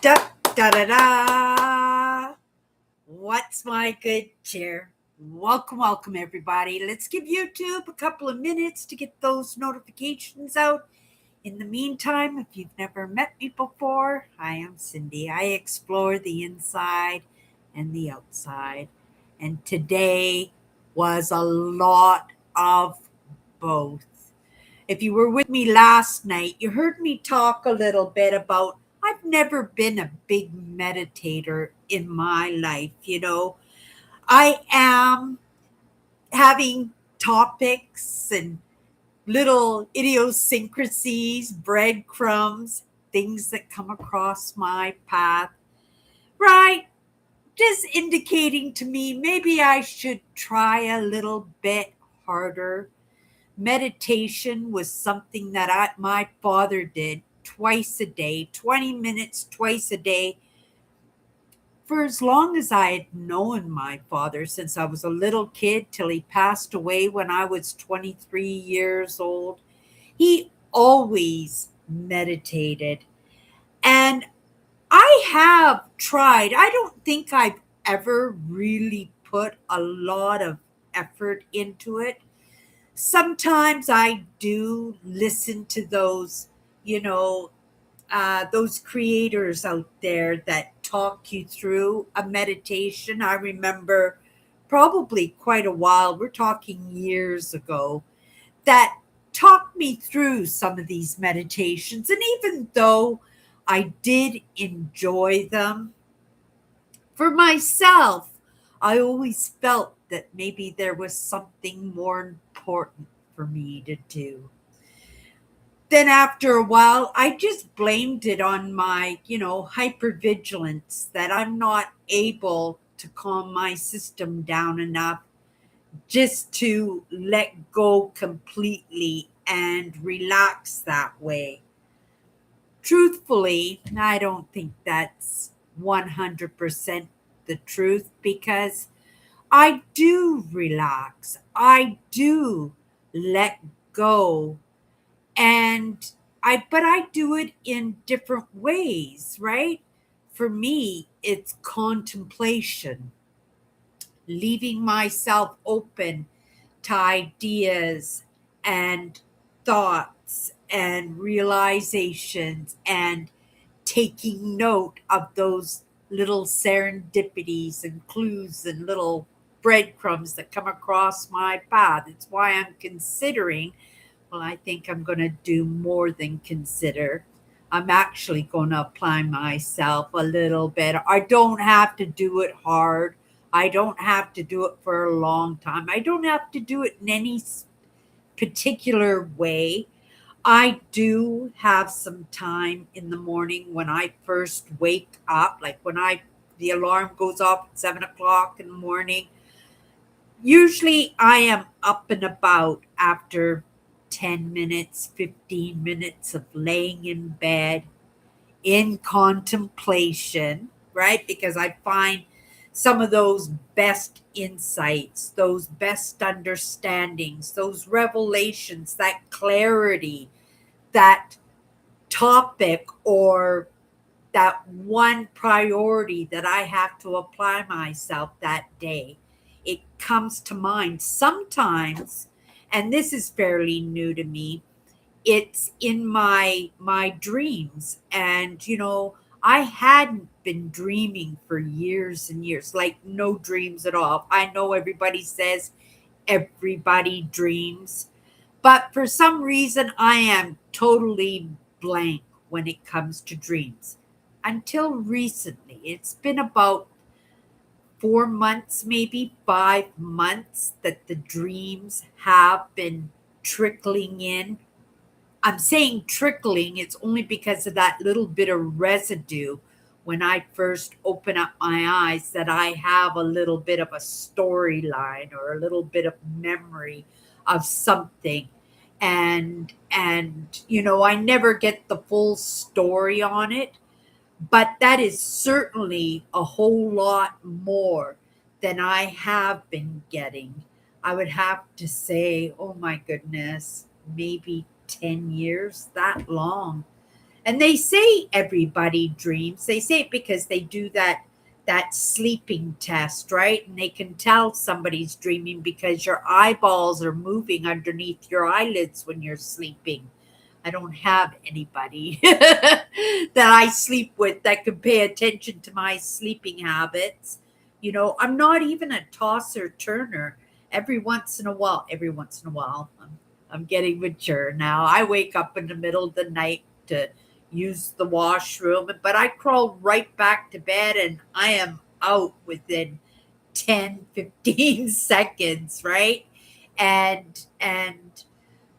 Da da da da. What's my good cheer? Welcome, everybody. Let's give YouTube a couple of minutes to get those notifications out. In the meantime, if you've never met me before, I am Cindy. I explore the inside and the outside. And today was a lot of both. If you were with me last night, you heard me talk a little bit about I've never been a big meditator in my life. I am having topics and little idiosyncrasies, breadcrumbs, things that come across my path, right? Just indicating to me maybe I should try a little bit harder. Meditation was something that my father did twice a day, 20 minutes twice a day, for as long as I had known my father, since I was a little kid till he passed away when I was 23 years old. He always meditated. And I have tried. I don't think I've ever really put a lot of effort into it. Sometimes I do listen to those creators out there that talk you through a meditation. I remember probably quite a while, we're talking years ago, that talked me through some of these meditations. And even though I did enjoy them, for myself, I always felt that maybe there was something more important for me to do. Then after a while, I just blamed it on my, hypervigilance, that I'm not able to calm my system down enough just to let go completely and relax that way. Truthfully, I don't think that's 100% the truth, because I do relax. I do let go, and I do it in different ways, right? For me, it's contemplation, leaving myself open to ideas and thoughts and realizations, and taking note of those little serendipities and clues and little breadcrumbs that come across my path. It's why I'm considering, well, I think I'm going to do more than consider. I'm actually going to apply myself a little bit. I don't have to do it hard. I don't have to do it for a long time. I don't have to do it in any particular way. I do have some time in the morning when I first wake up, like when the alarm goes off at 7 o'clock in the morning. Usually I am up and about after 10 minutes, 15 minutes of laying in bed in contemplation, right? Because I find some of those best insights, those best understandings, those revelations, that clarity, that topic, or that one priority that I have to apply myself that day. It comes to mind sometimes, and this is fairly new to me. It's in my dreams, and I hadn't been dreaming for years and years, like no dreams at all. I know everybody says everybody dreams, but for some reason, I am totally blank when it comes to dreams. Until recently, it's been about 4 months, maybe 5 months, that the dreams have been trickling in. I'm saying trickling, it's only because of that little bit of residue when I first open up my eyes, that I have a little bit of a storyline or a little bit of memory of something. And I never get the full story on it, but that is certainly a whole lot more than I have been getting. I would have to say, oh my goodness, maybe 10 years, that long. And they say everybody dreams. They say it because they do that sleeping test, right? And they can tell somebody's dreaming because your eyeballs are moving underneath your eyelids when you're sleeping. I don't have anybody that I sleep with that can pay attention to my sleeping habits. I'm not even a tosser turner. Every once in a while, I'm getting mature now. I wake up in the middle of the night to use the washroom, but I crawl right back to bed and I am out within 10, 15 seconds, right? And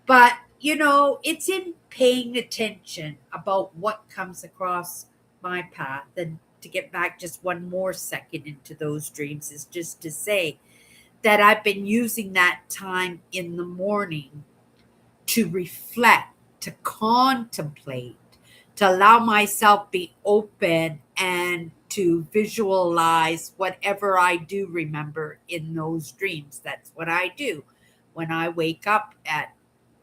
but it's in paying attention about what comes across my path. And to get back just one more second into those dreams is just to say that I've been using that time in the morning to reflect, to contemplate, to allow myself be open and to visualize whatever I do remember in those dreams. That's what I do when I wake up at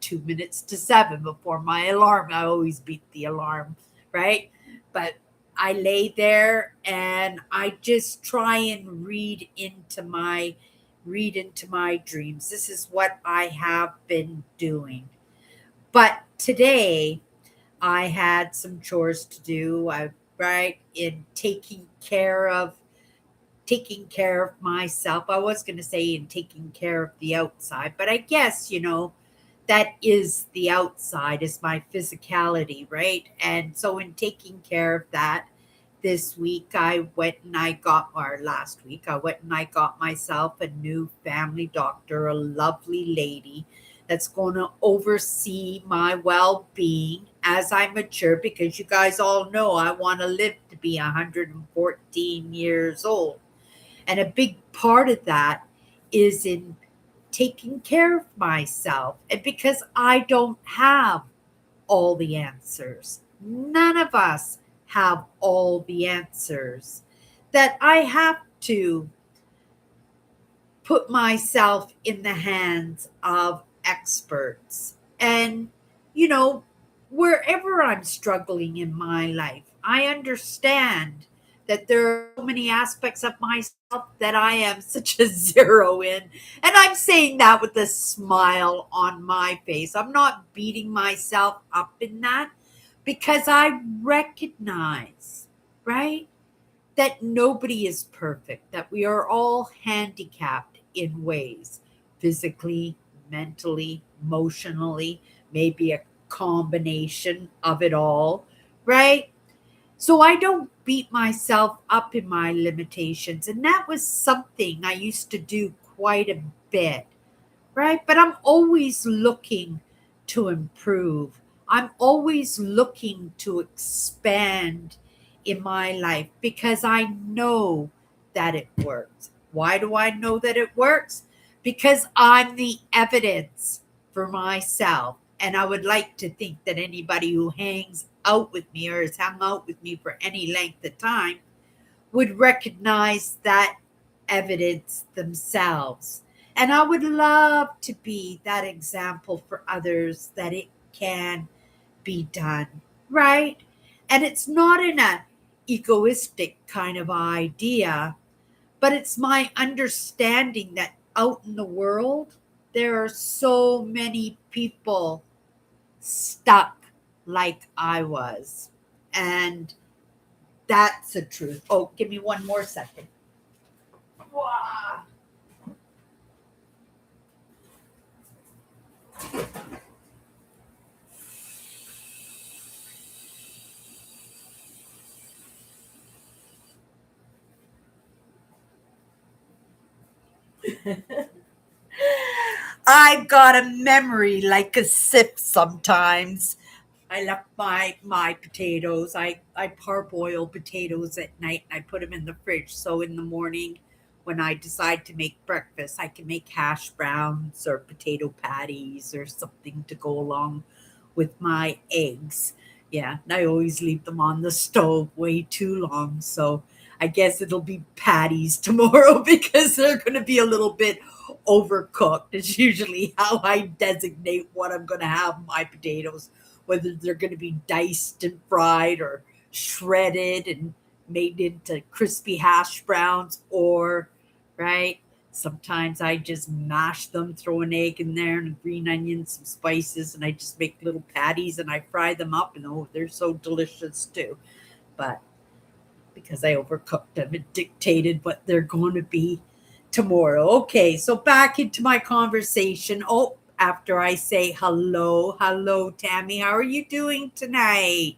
2 minutes to 7 before my alarm. I always beat the alarm, right? But I lay there and I just try and read into my dreams. This is what I have been doing. But today I had some chores to do. Right, in taking care of myself. I was going to say in taking care of the outside, but I guess that is the outside is my physicality, right? And so in taking care of that, this week I went and I got or last week I went and I got myself a new family doctor, a lovely lady that's going to oversee my well-being as I mature, because you guys all know I want to live to be 114 years old. And a big part of that is in taking care of myself. And because I don't have all the answers, none of us have all the answers, that I have to put myself in the hands of experts. And, you know, wherever I'm struggling in my life, I understand that there are so many aspects of myself that I am such a zero in. And I'm saying that with a smile on my face. I'm not beating myself up in that because I recognize, right, that nobody is perfect, that we are all handicapped in ways, physically, mentally, emotionally, maybe a combination of it all, right? So I don't beat myself up in my limitations. And that was something I used to do quite a bit, right? But I'm always looking to improve. I'm always looking to expand in my life because I know that it works. Why do I know that it works? Because I'm the evidence for myself. And I would like to think that anybody who hangs out with me or has hung out with me for any length of time would recognize that evidence themselves. And I would love to be that example for others that it can be done, right? And it's not in a egoistic kind of idea, but it's my understanding that out in the world there are so many people stuck like I was. And that's the truth. Oh, give me one more second. Wah. I've got a memory like a sieve sometimes. I left my potatoes. I parboil potatoes at night and I put them in the fridge. So in the morning, when I decide to make breakfast, I can make hash browns or potato patties or something to go along with my eggs. Yeah, and I always leave them on the stove way too long. So I guess it'll be patties tomorrow because they're going to be a little bit overcooked. It's usually how I designate what I'm going to have my potatoes. whether they're going to be diced and fried or shredded and made into crispy hash browns, or, right, sometimes I just mash them, throw an egg in there and green onions, some spices, and I just make little patties and I fry them up, and oh, they're so delicious too. But because I overcooked them, it dictated what they're going to be tomorrow. Okay, so back into my conversation. Oh, after I say hello, hello, Tammy, how are you doing tonight?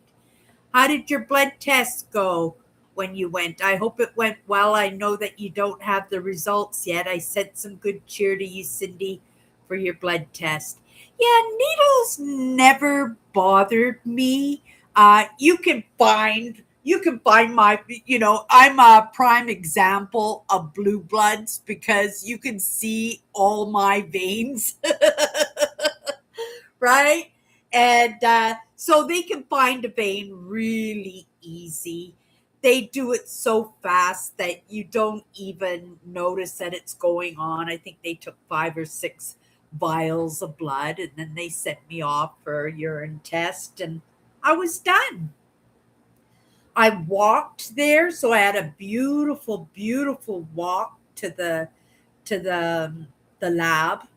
How did your blood test go when you went? I hope it went well. I know that you don't have the results yet. I sent some good cheer to you, Cindy, for your blood test. Yeah, needles never bothered me. You can find my, I'm a prime example of blue bloods because you can see all my veins. Right? And so they can find a vein really easy. They do it so fast that you don't even notice that it's going on. I think they took 5 or 6 vials of blood and then they sent me off for a urine test and I was done. I walked there, so I had a beautiful, beautiful walk to the lab.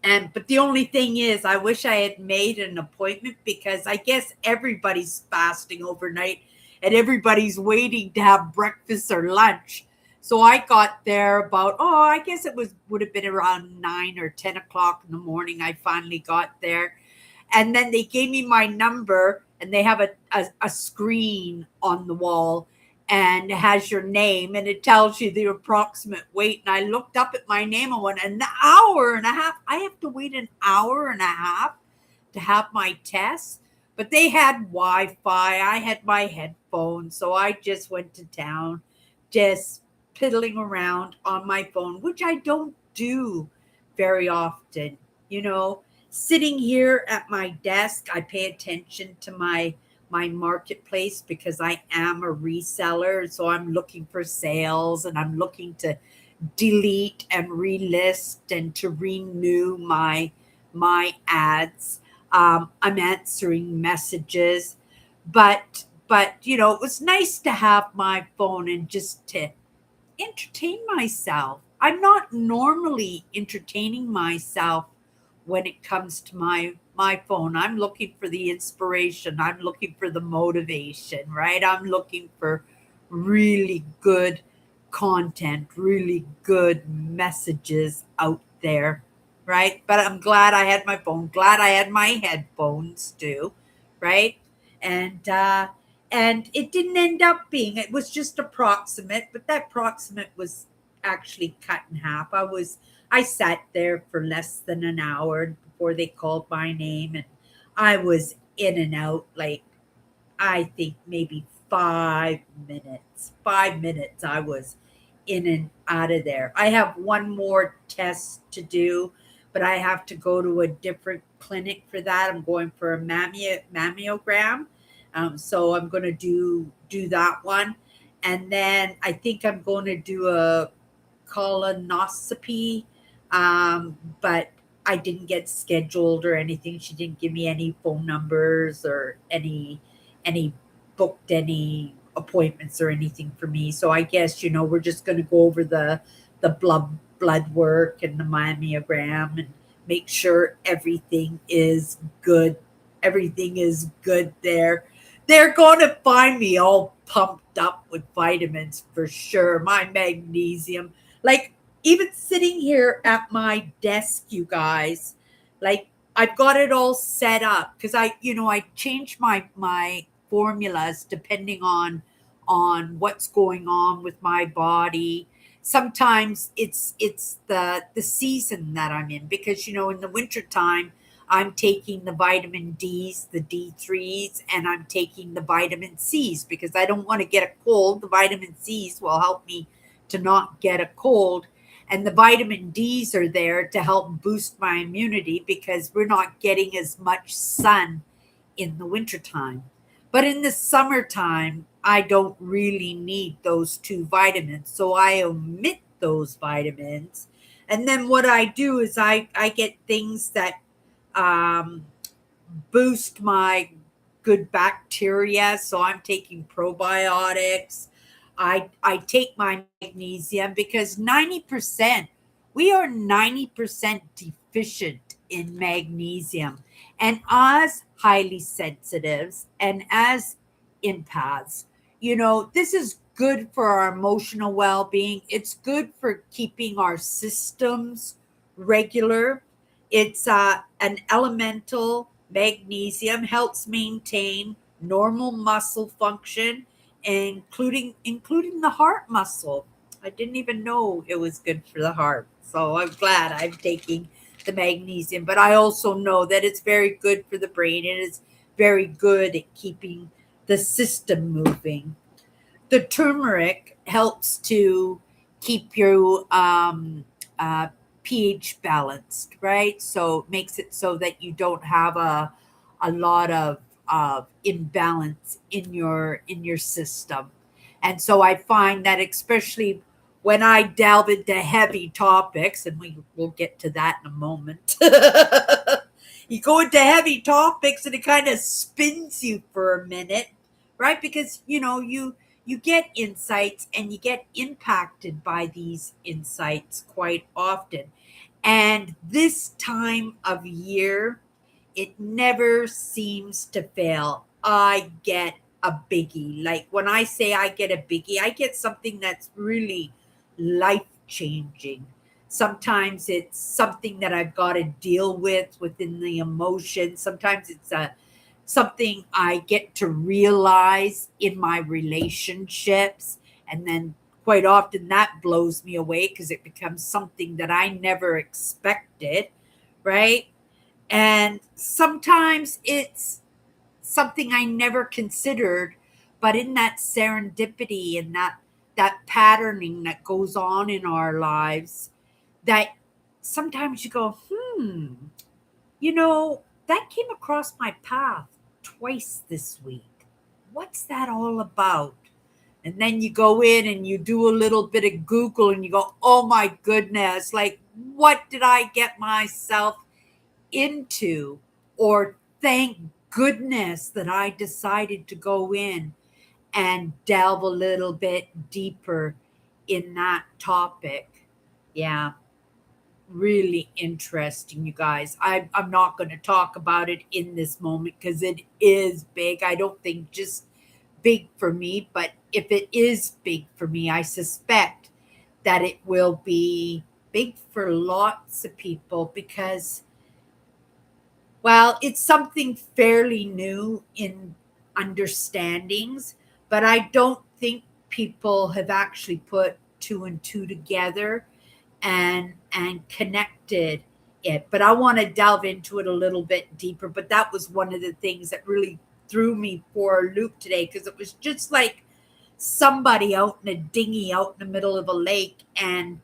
And but the only thing is, I wish I had made an appointment because I guess everybody's fasting overnight and everybody's waiting to have breakfast or lunch. So I got there about, I guess it would have been around 9 or 10 o'clock in the morning. I finally got there, and then they gave me my number, and they have a screen on the wall and it has your name and it tells you the approximate weight. And I looked up at my name and went, an hour and a half. I have to wait an hour and a half to have my test. But they had Wi-Fi. I had my headphones. So I just went to town, just piddling around on my phone, which I don't do very often. You know, sitting here at my desk, I pay attention to my marketplace because I am a reseller. So I'm looking for sales and I'm looking to delete and relist and to renew my ads. I'm answering messages, but it was nice to have my phone and just to entertain myself. I'm not normally entertaining myself when it comes to my phone. I'm looking for the inspiration. I'm looking for the motivation, right? I'm looking for really good content, really good messages out there, right? But I'm glad I had my phone, glad I had my headphones too, right? And and it didn't end up being, it was just approximate, but that approximate was actually cut in half. I sat there for less than an hour before they called my name, and I was in and out like, I think maybe 5 minutes. 5 minutes I was in and out of there. I have one more test to do, but I have to go to a different clinic for that. I'm going for a mammogram. So I'm going to do that one. And then I think I'm going to do a colonoscopy. But I didn't get scheduled or anything. She didn't give me any phone numbers or any booked any appointments or anything for me. So I guess we're just going to go over the blood work and the mammogram and make sure everything is good. Everything is good there. They're going to find me all pumped up with vitamins for sure. My magnesium, like even sitting here at my desk, you guys, like I've got it all set up because I change my formulas depending on what's going on with my body. Sometimes it's the season that I'm in because in the wintertime I'm taking the vitamin D's, the D3s, and I'm taking the vitamin C's because I don't want to get a cold. The vitamin C's will help me to not get a cold. And the vitamin D's are there to help boost my immunity because we're not getting as much sun in the wintertime. But in the summertime, I don't really need those two vitamins. So I omit those vitamins. And then what I do is I get things that um, boost my good bacteria. So I'm taking probiotics. I take my magnesium because 90%, we are 90% deficient in magnesium. And as highly sensitives and as empaths, this is good for our emotional well being. It's good for keeping our systems regular. It's an elemental. Magnesium helps maintain normal muscle function, including the heart muscle. I didn't even know it was good for the heart. So I'm glad I'm taking the magnesium. But I also know that it's very good for the brain and it's very good at keeping the system moving. The turmeric helps to keep your uh, pH balanced, right? So it makes it so that you don't have a lot of imbalance in your system. And so I find that especially when I delve into heavy topics, and we will get to that in a moment. You go into heavy topics and it kind of spins you for a minute, right? Because you get insights and you get impacted by these insights quite often. And this time of year, it never seems to fail. I get a biggie. Like when I say I get a biggie, I get something that's really life changing. Sometimes it's something that I've got to deal with within the emotion. Sometimes it's something I get to realize in my relationships. And then quite often that blows me away because it becomes something that I never expected, right? And sometimes it's something I never considered, but in that serendipity and that patterning that goes on in our lives, that sometimes you go, that came across my path twice this week. What's that all about? And then you go in and you do a little bit of Google and you go, oh my goodness, like what did I get myself into? Or thank goodness that I decided to go in and delve a little bit deeper in that topic. Yeah, really interesting, you guys. I'm not going to talk about it in this moment because it is big. I don't think just big for me, but if it is big for me, I suspect that it will be big for lots of people because, well, it's something fairly new in understandings, but I don't think people have actually put two and two together and connected it. But I want to delve into it a little bit deeper. But that was one of the things that really threw me for a loop today because it was just like somebody out in a dinghy out in the middle of a lake and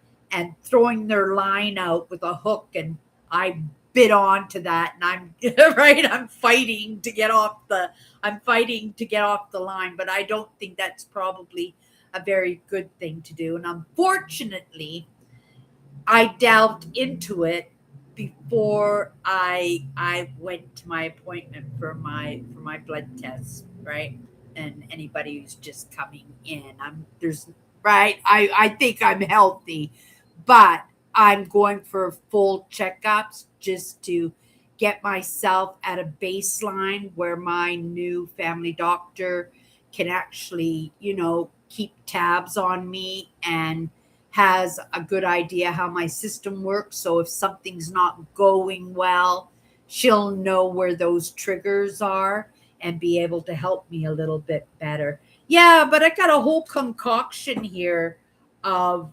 throwing their line out with a hook, and I bit on to that, and I'm right, I'm fighting to get off the line, but I don't think that's probably a very good thing to do. And unfortunately I delved into it before I went to my appointment for my blood test, right? And anybody who's just coming in, I'm there's right. I think I'm healthy, but I'm going for full checkups just to get myself at a baseline where my new family doctor can actually, keep tabs on me and has a good idea how my system works. So if something's not going well, she'll know where those triggers are and be able to help me a little bit better. Yeah, but I got a whole concoction here of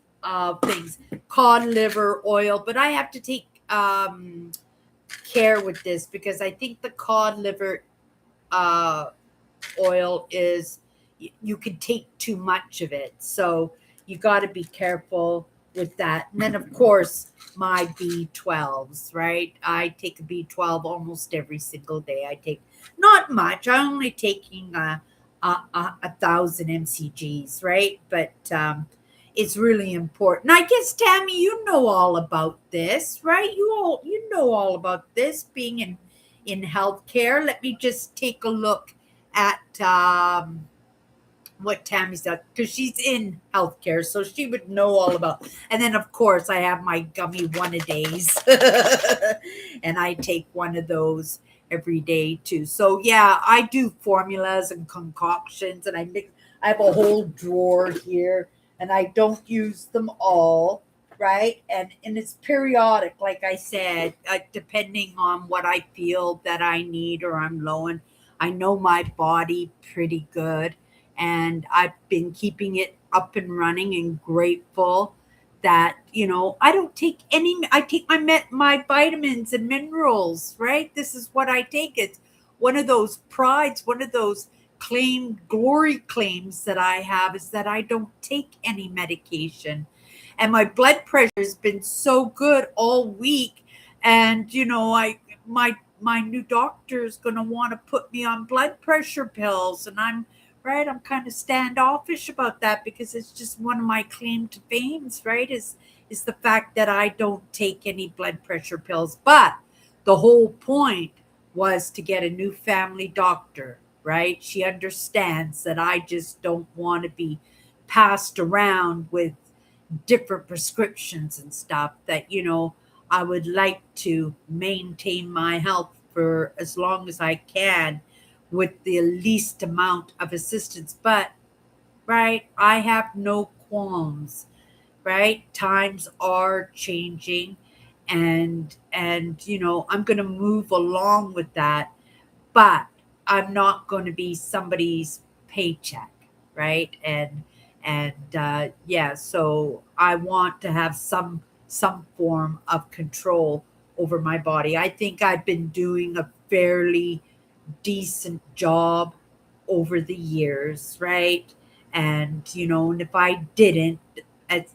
things, cod liver oil, but I have to take care with this because I think the cod liver uh, oil is you can take too much of it. So you got to be careful with that. And then, of course, my B12s, right? I take a B12 almost every single day. I take not much. I'm only taking a thousand mcgs, right? But it's really important. I guess Tammy, you know all about this, right? You know all about this being in healthcare. Let me just take a look at what Tammy's done because she's in healthcare, so she would know all about. And then, of course, I have my gummy one a days, and I take one of those every day too. So yeah, I do formulas and concoctions, and I mix. I have a whole drawer here, and I don't use them all, right? And it's periodic, like I said, depending on what I feel that I need or I'm low in. I know my body pretty good, and I've been keeping it up and running and grateful that I don't take any. I take my vitamins and minerals. Right, this is what I take. It's one of those prides, one of those glory claims that I have is that I don't take any medication, and my blood pressure has been so good all week. And my new doctor is going to want to put me on blood pressure pills, and I'm kind of standoffish about that because it's just one of my claim to fames, right? Is the fact that I don't take any blood pressure pills. But the whole point was to get a new family doctor, right? She understands that I just don't want to be passed around with different prescriptions and stuff, that I would like to maintain my health for as long as I can with the least amount of assistance. But right, I have no qualms, right? Times are changing, and I'm going to move along with that, but I'm not going to be somebody's paycheck, right? And yeah, so I want to have some form of control over my body. I think I've been doing a fairly decent job over the years, right? And if I didn't at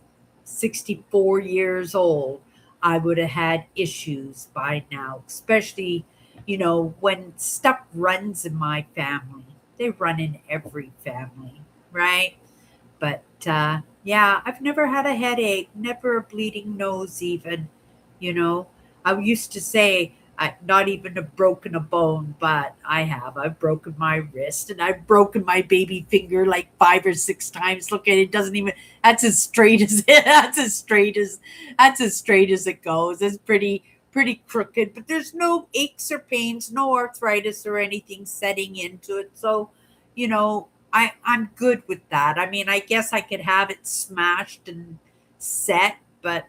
64 years old, I would have had issues by now, especially, when stuff runs in my family. They run in every family, right? But yeah, I've never had a headache, never a bleeding nose, even. You know, I used to say, not even a broken a bone, but I have. I've broken my wrist and I've broken my baby finger like 5 or 6 times. Look at it, doesn't even. That's as straight as that's as straight as it goes. It's pretty crooked, but there's no aches or pains, no arthritis or anything setting into it. So, I'm good with that. I mean, I guess I could have it smashed and set, but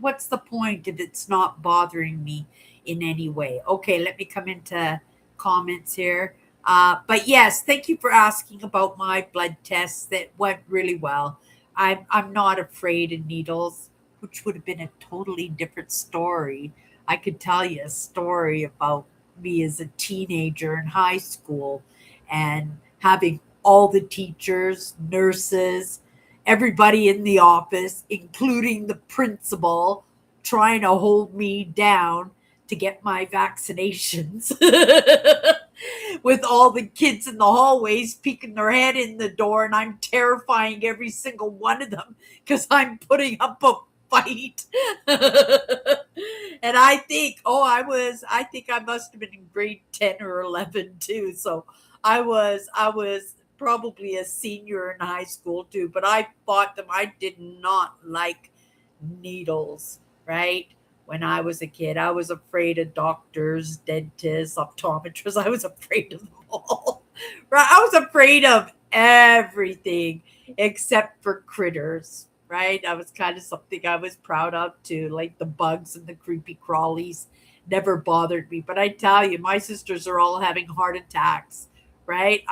what's the point if it's not bothering me in any way? Okay, let me come into comments here. But yes, thank you for asking about my blood tests. That went really well. I'm not afraid of needles, which would have been a totally different story. I could tell you a story about me as a teenager in high school and having all the teachers, nurses, everybody in the office, including the principal, trying to hold me down to get my vaccinations. With all the kids in the hallways peeking their head in the door, and I'm terrifying every single one of them because I'm putting up a fight. And I think I must have been in grade 10 or 11 too. So I was probably a senior in high school too, but I fought them. I did not like needles, right? When I was a kid, I was afraid of doctors, dentists, optometrists. I was afraid of them all. Right? I was afraid of everything except for critters, right? That was kind of something I was proud of too, like the bugs and the creepy crawlies never bothered me. But I tell you, my sisters are all having heart attacks, right?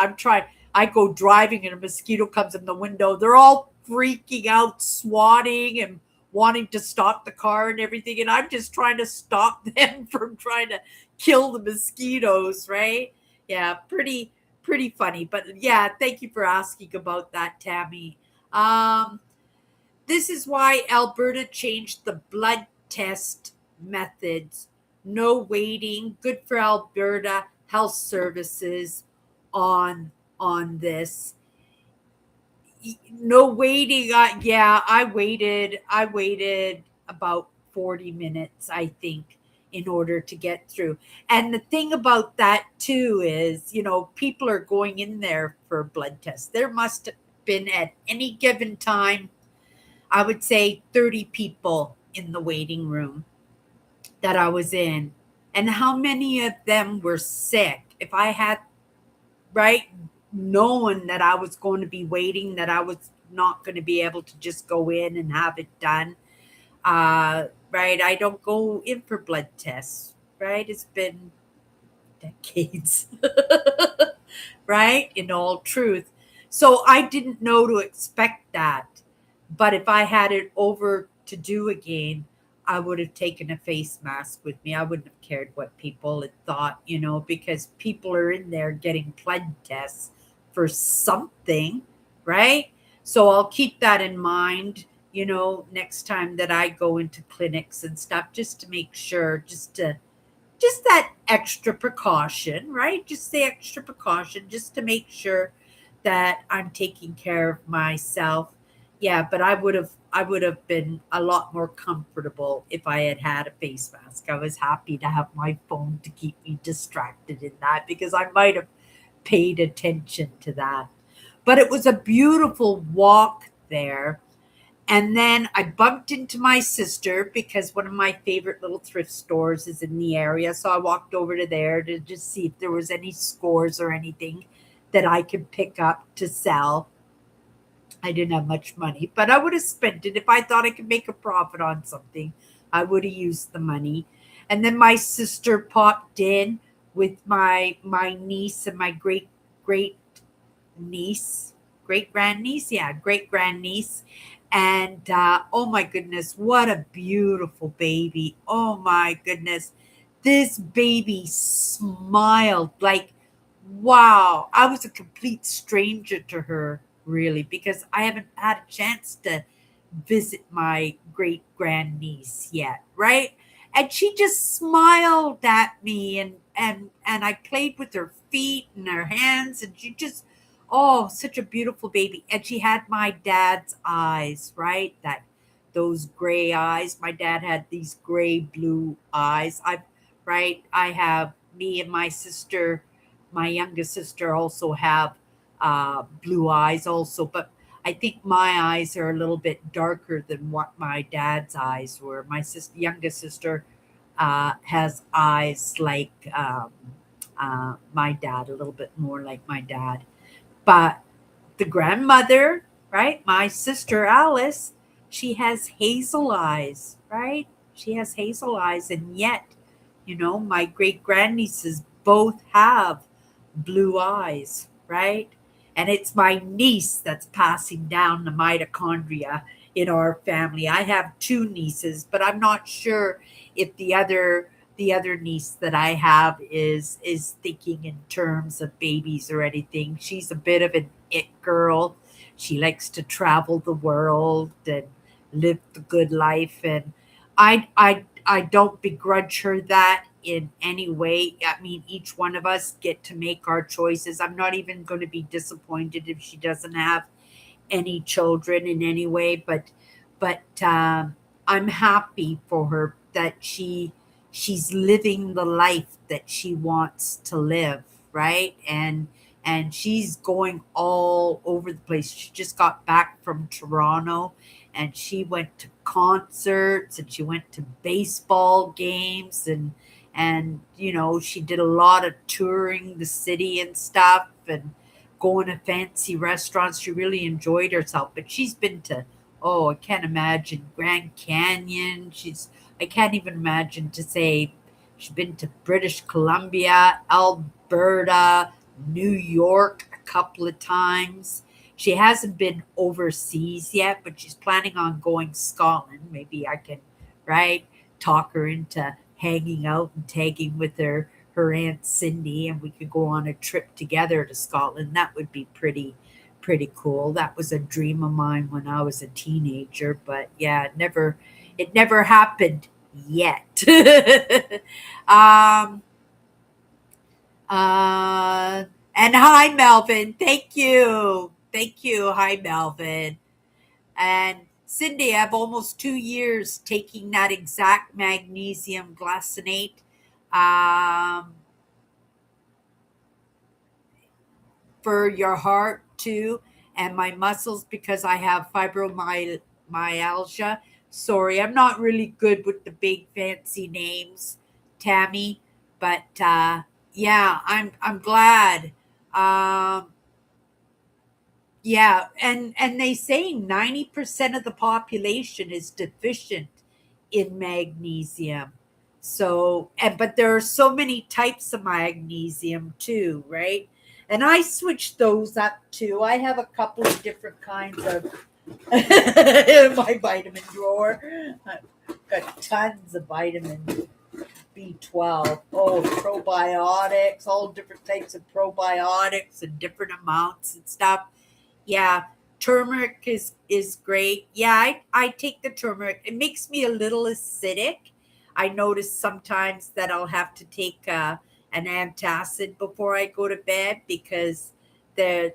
I go driving and a mosquito comes in the window. They're all freaking out, swatting and wanting to stop the car and everything. And I'm just trying to stop them from trying to kill the mosquitoes, right? Yeah, pretty funny. But yeah, thank you for asking about that, Tammy. Um, this is why Alberta changed the blood test methods. No waiting. Good for Alberta Health Services on this. No waiting. Yeah, I waited about 40 minutes, I think, in order to get through. And the thing about that too is, people are going in there for blood tests. There must have been at any given time, I would say 30 people in the waiting room that I was in. And how many of them were sick? If I had, right, known that I was going to be waiting, that I was not going to be able to just go in and have it done, right? I don't go in for blood tests, right? It's been decades, right? In all truth. So I didn't know to expect that. But if I had it over to do again, I would have taken a face mask with me. I wouldn't have cared what people had thought, because people are in there getting blood tests for something, right? So I'll keep that in mind, next time that I go into clinics and stuff, just to make sure, just that extra precaution, right? Just the extra precaution, just to make sure that I'm taking care of myself. Yeah, but I would have been a lot more comfortable if I had had a face mask. I was happy to have my phone to keep me distracted in that, because I might have paid attention to that. But it was a beautiful walk there. And then I bumped into my sister, because one of my favorite little thrift stores is in the area. So I walked over to there to just see if there was any scores or anything that I could pick up to sell. I didn't have much money, but I would have spent it if I thought I could make a profit on something. I would have used the money. And then my sister popped in with my niece and my great niece, great grandniece, yeah, great grandniece. And oh my goodness, what a beautiful baby. Oh my goodness. This baby smiled like, wow. I was a complete stranger to her, really, because I haven't had a chance to visit my great grandniece yet, right? And she just smiled at me, and I played with her feet and her hands, and she just, oh, such a beautiful baby. And she had my dad's eyes, right? That those gray eyes. My dad had these gray blue eyes. I have, me and my sister, my youngest sister, also have blue eyes also, but I think my eyes are a little bit darker than what my dad's eyes were. My youngest sister has eyes like my dad, a little bit more like my dad. But the grandmother, right? My sister Alice, she has hazel eyes, right? She has hazel eyes, and yet, my great grandnieces both have blue eyes, right? And it's my niece that's passing down the mitochondria in our family. I have two nieces, but I'm not sure if the other niece that I have is thinking in terms of babies or anything. She's a bit of an it girl. She likes to travel the world and live the good life, and I don't begrudge her that in any way. I mean, each one of us get to make our choices. I'm not even going to be disappointed if she doesn't have any children in any way, but I'm happy for her that she's living the life that she wants to live, right? And she's going all over the place. She just got back from Toronto, and she went to concerts, and she went to baseball games, and she did a lot of touring the city and stuff, and going to fancy restaurants. She really enjoyed herself. But she's been to, oh, I can't imagine, Grand Canyon. I can't even imagine to say, she's been to British Columbia, Alberta, New York a couple of times. She hasn't been overseas yet, but she's planning on going Scotland. Maybe I can, right, talk her into hanging out and tagging with her aunt Cindy, and we could go on a trip together to Scotland. That would be pretty cool. That was a dream of mine when I was a teenager, but yeah, it never happened yet. um uh and hi Melvin. Thank you. Thank you. Hi Melvin. And Cindy, I have almost 2 years taking that exact magnesium glycinate. Um, for your heart too, and my muscles because I have fibromyalgia. Sorry, I'm not really good with the big fancy names, Tammy, but yeah, I'm glad. Um, yeah, and they say 90% of the population is deficient in magnesium. So, and but there are so many types of magnesium too, right? And I switched those up too. I have a couple of different kinds of in my vitamin drawer. I've got tons of vitamin B12. Oh, probiotics, all different types of probiotics and different amounts and stuff. Yeah, turmeric is great. Yeah, I take the turmeric. It makes me a little acidic. I notice sometimes that I'll have to take an antacid before I go to bed because the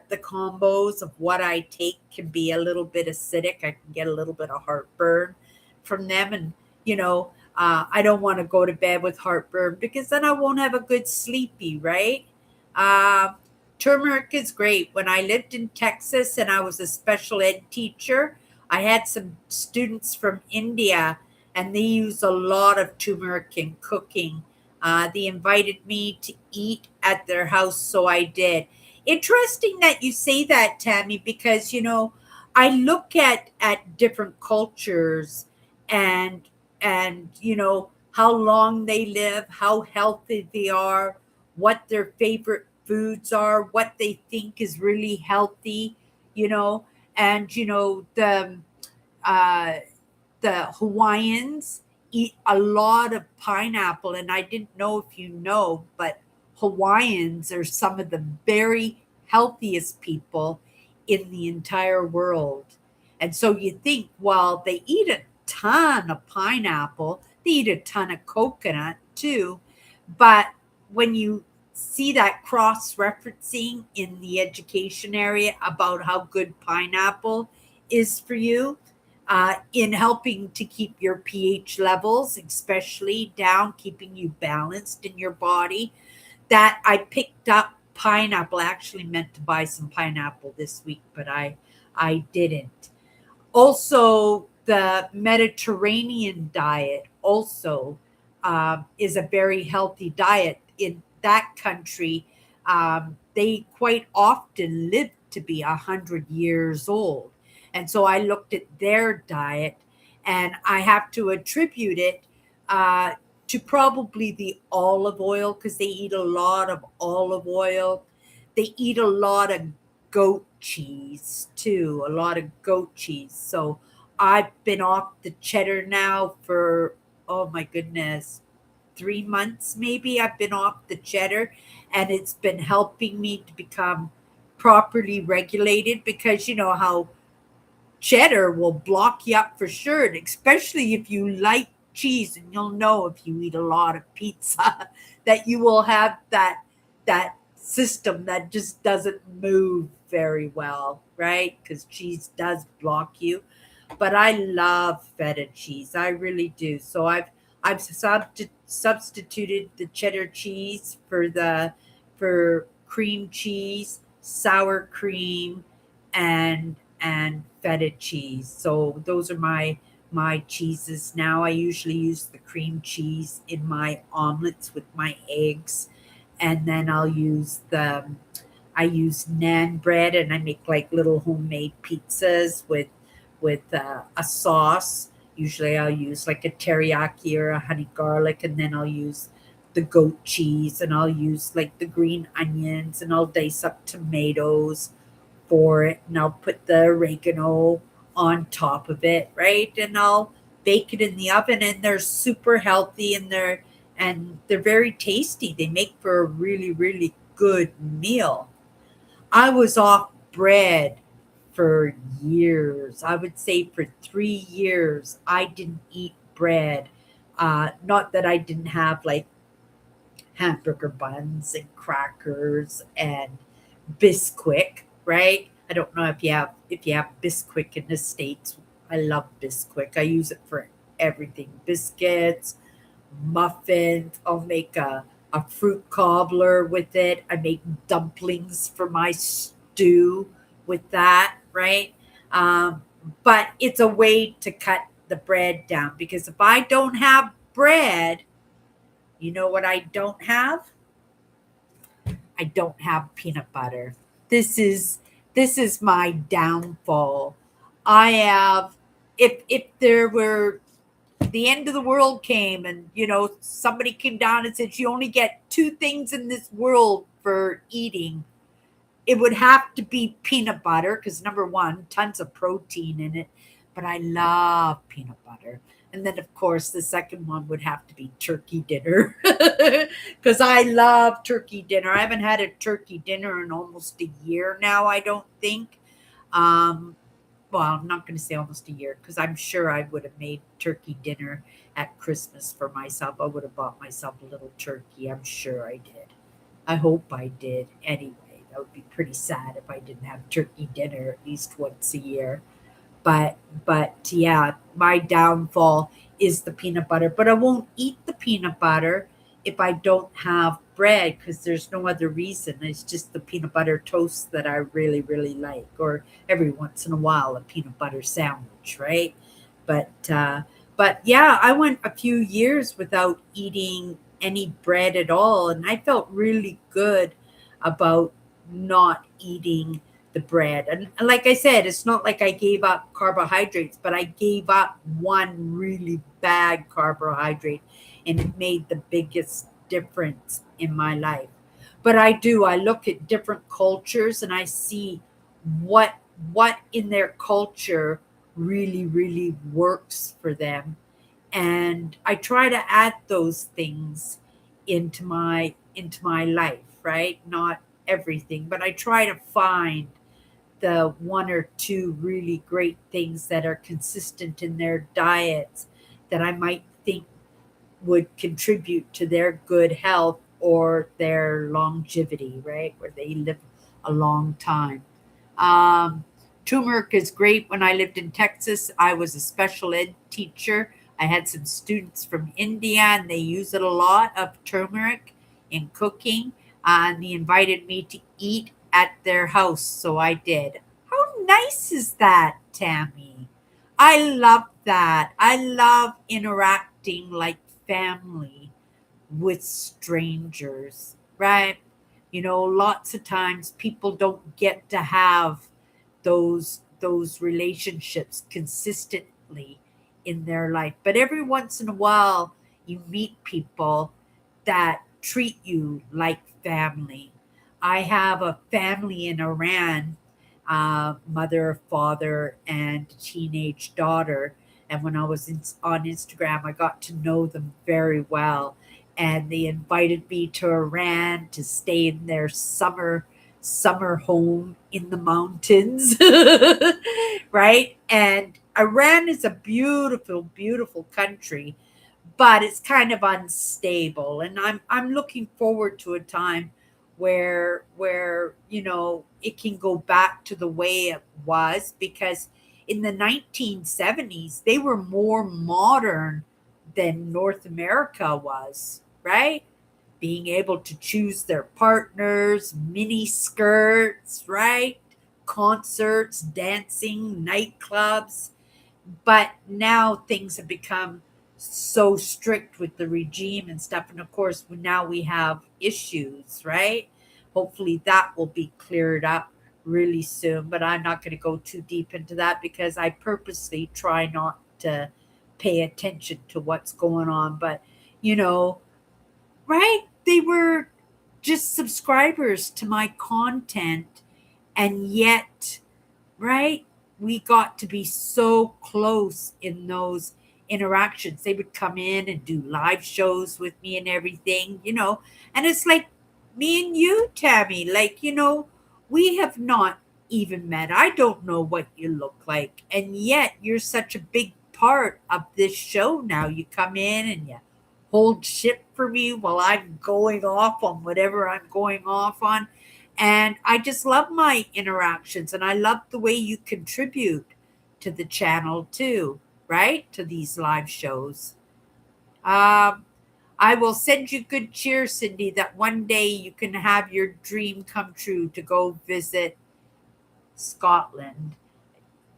combos of what I take can be a little bit acidic. I can get a little bit of heartburn from them, and you know, I don't want to go to bed with heartburn because then I won't have a good sleepy, right? Um, Turmeric is great. When I lived in Texas and I was a special ed teacher, I had some students from India and they use a lot of turmeric in cooking. They invited me to eat at their house, so I did. Interesting that you say that, Tammy, because I look at different cultures and how long they live, how healthy they are, what their favorite foods are, what they think is really healthy, you know, and uh, the Hawaiians eat a lot of pineapple, and I didn't know if you know, but Hawaiians are some of the very healthiest people in the entire world. And so you think, well, they eat a ton of pineapple, they eat a ton of coconut too, but when you see that cross referencing in the education area about how good pineapple is for you, in helping to keep your pH levels, especially down, keeping you balanced in your body. That I picked up pineapple. I actually meant to buy some pineapple this week, but I didn't. Also, the Mediterranean diet also is a very healthy diet in that country. They quite often live to be 100 years old, and so I looked at their diet, and I have to attribute it uh, to probably the olive oil because they eat a lot of olive oil. They eat a lot of goat cheese too, a lot of goat cheese. So I've been off the cheddar now for, oh my goodness, 3 months maybe. I've been off the cheddar, and it's been helping me to become properly regulated because you know how cheddar will block you up for sure, and especially if you like cheese, and you'll know if you eat a lot of pizza that you will have that system that just doesn't move very well, right? Because cheese does block you. But I love feta cheese. I really do. So I've substituted the cheddar cheese for cream cheese, sour cream, and feta cheese. So those are my cheeses now. I usually use the cream cheese in my omelets with my eggs, and then I use naan bread, and I make like little homemade pizzas with a sauce. Usually, I'll use like a teriyaki or a honey garlic, and then I'll use the goat cheese, and I'll use like the green onions, and I'll dice up tomatoes for it, and I'll put the oregano on top of it, right? And I'll bake it in the oven, and they're super healthy, and they're very tasty. They make for a really really good meal. I was off bread for years. I would say for 3 years, I didn't eat bread. Not that I didn't have like hamburger buns and crackers and Bisquick, right? I don't know if you have Bisquick in the States. I love Bisquick. I use it for everything. Biscuits, muffins. I'll make a fruit cobbler with it. I make dumplings for my stew with that, right? Um, but it's a way to cut the bread down because if I don't have bread, you know what I don't have? I don't have peanut butter. This is this is my downfall. I have if there were the end of the world came and somebody came down and said you only get two things in this world for eating, it would have to be peanut butter because number one, tons of protein in it, but I love peanut butter. And then, of course, the second one would have to be turkey dinner because I love turkey dinner. I haven't had a turkey dinner in almost a year now, I don't think. Um, well, I'm not going to say almost a year because I'm sure I would have made turkey dinner at Christmas for myself. I would have bought myself a little turkey. I'm sure I did. I hope I did anyway. That would be pretty sad if I didn't have turkey dinner at least once a year. But yeah, my downfall is the peanut butter. But I won't eat the peanut butter if I don't have bread because there's no other reason. It's just the peanut butter toast that I really, really like, or every once in a while a peanut butter sandwich, right? But but yeah, I went a few years without eating any bread at all, and I felt really good about not eating the bread. And like I said, it's not like I gave up carbohydrates, but I gave up one really bad carbohydrate and it made the biggest difference in my life. But I do, I look at different cultures and I see what what in their culture really, really works for them. And I try to add those things into my life, right? Not everything, but I try to find the one or two really great things that are consistent in their diets that I might think would contribute to their good health or their longevity, right? Where they live a long time. Um, Turmeric is great. When I lived in Texas, I was a special ed teacher. I had some students from India and they use it a lot of turmeric in cooking. And they invited me to eat at their house, so I did. How nice is that, Tammy? I love that. I love interacting like family with strangers, right? Lots of times people don't get to have those relationships consistently in their life. But every once in a while you meet people that treat you like family. I have a family in Iran, mother, father, and teenage daughter. And when I was on Instagram, I got to know them very well. And they invited me to Iran to stay in their summer home in the mountains, right? And Iran is a beautiful, beautiful country, but it's kind of unstable. And I'm looking forward to a time where it can go back to the way it was because in the 1970s they were more modern than North America was, right? Being able to choose their partners, mini skirts, right? Concerts, dancing, nightclubs. But now things have become so strict with the regime and stuff. And of course, now we have issues, right? Hopefully that will be cleared up really soon. But I'm not going to go too deep into that because I purposely try not to pay attention to what's going on. But, you know, right? They were just subscribers to my content. And yet, right? We got to be so close in those interactions. They would come in and do live shows with me and everything. And it's like me and you, Tammy, we have not even met. I don't know what you look like. And yet you're such a big part of this show now. You come in and you hold shit for me while I'm going off on whatever I'm going off on. And I just love my interactions and I love the way you contribute to the channel too, right? To these live shows. Um, I will send you good cheer, Cindy, that one day you can have your dream come true to go visit Scotland.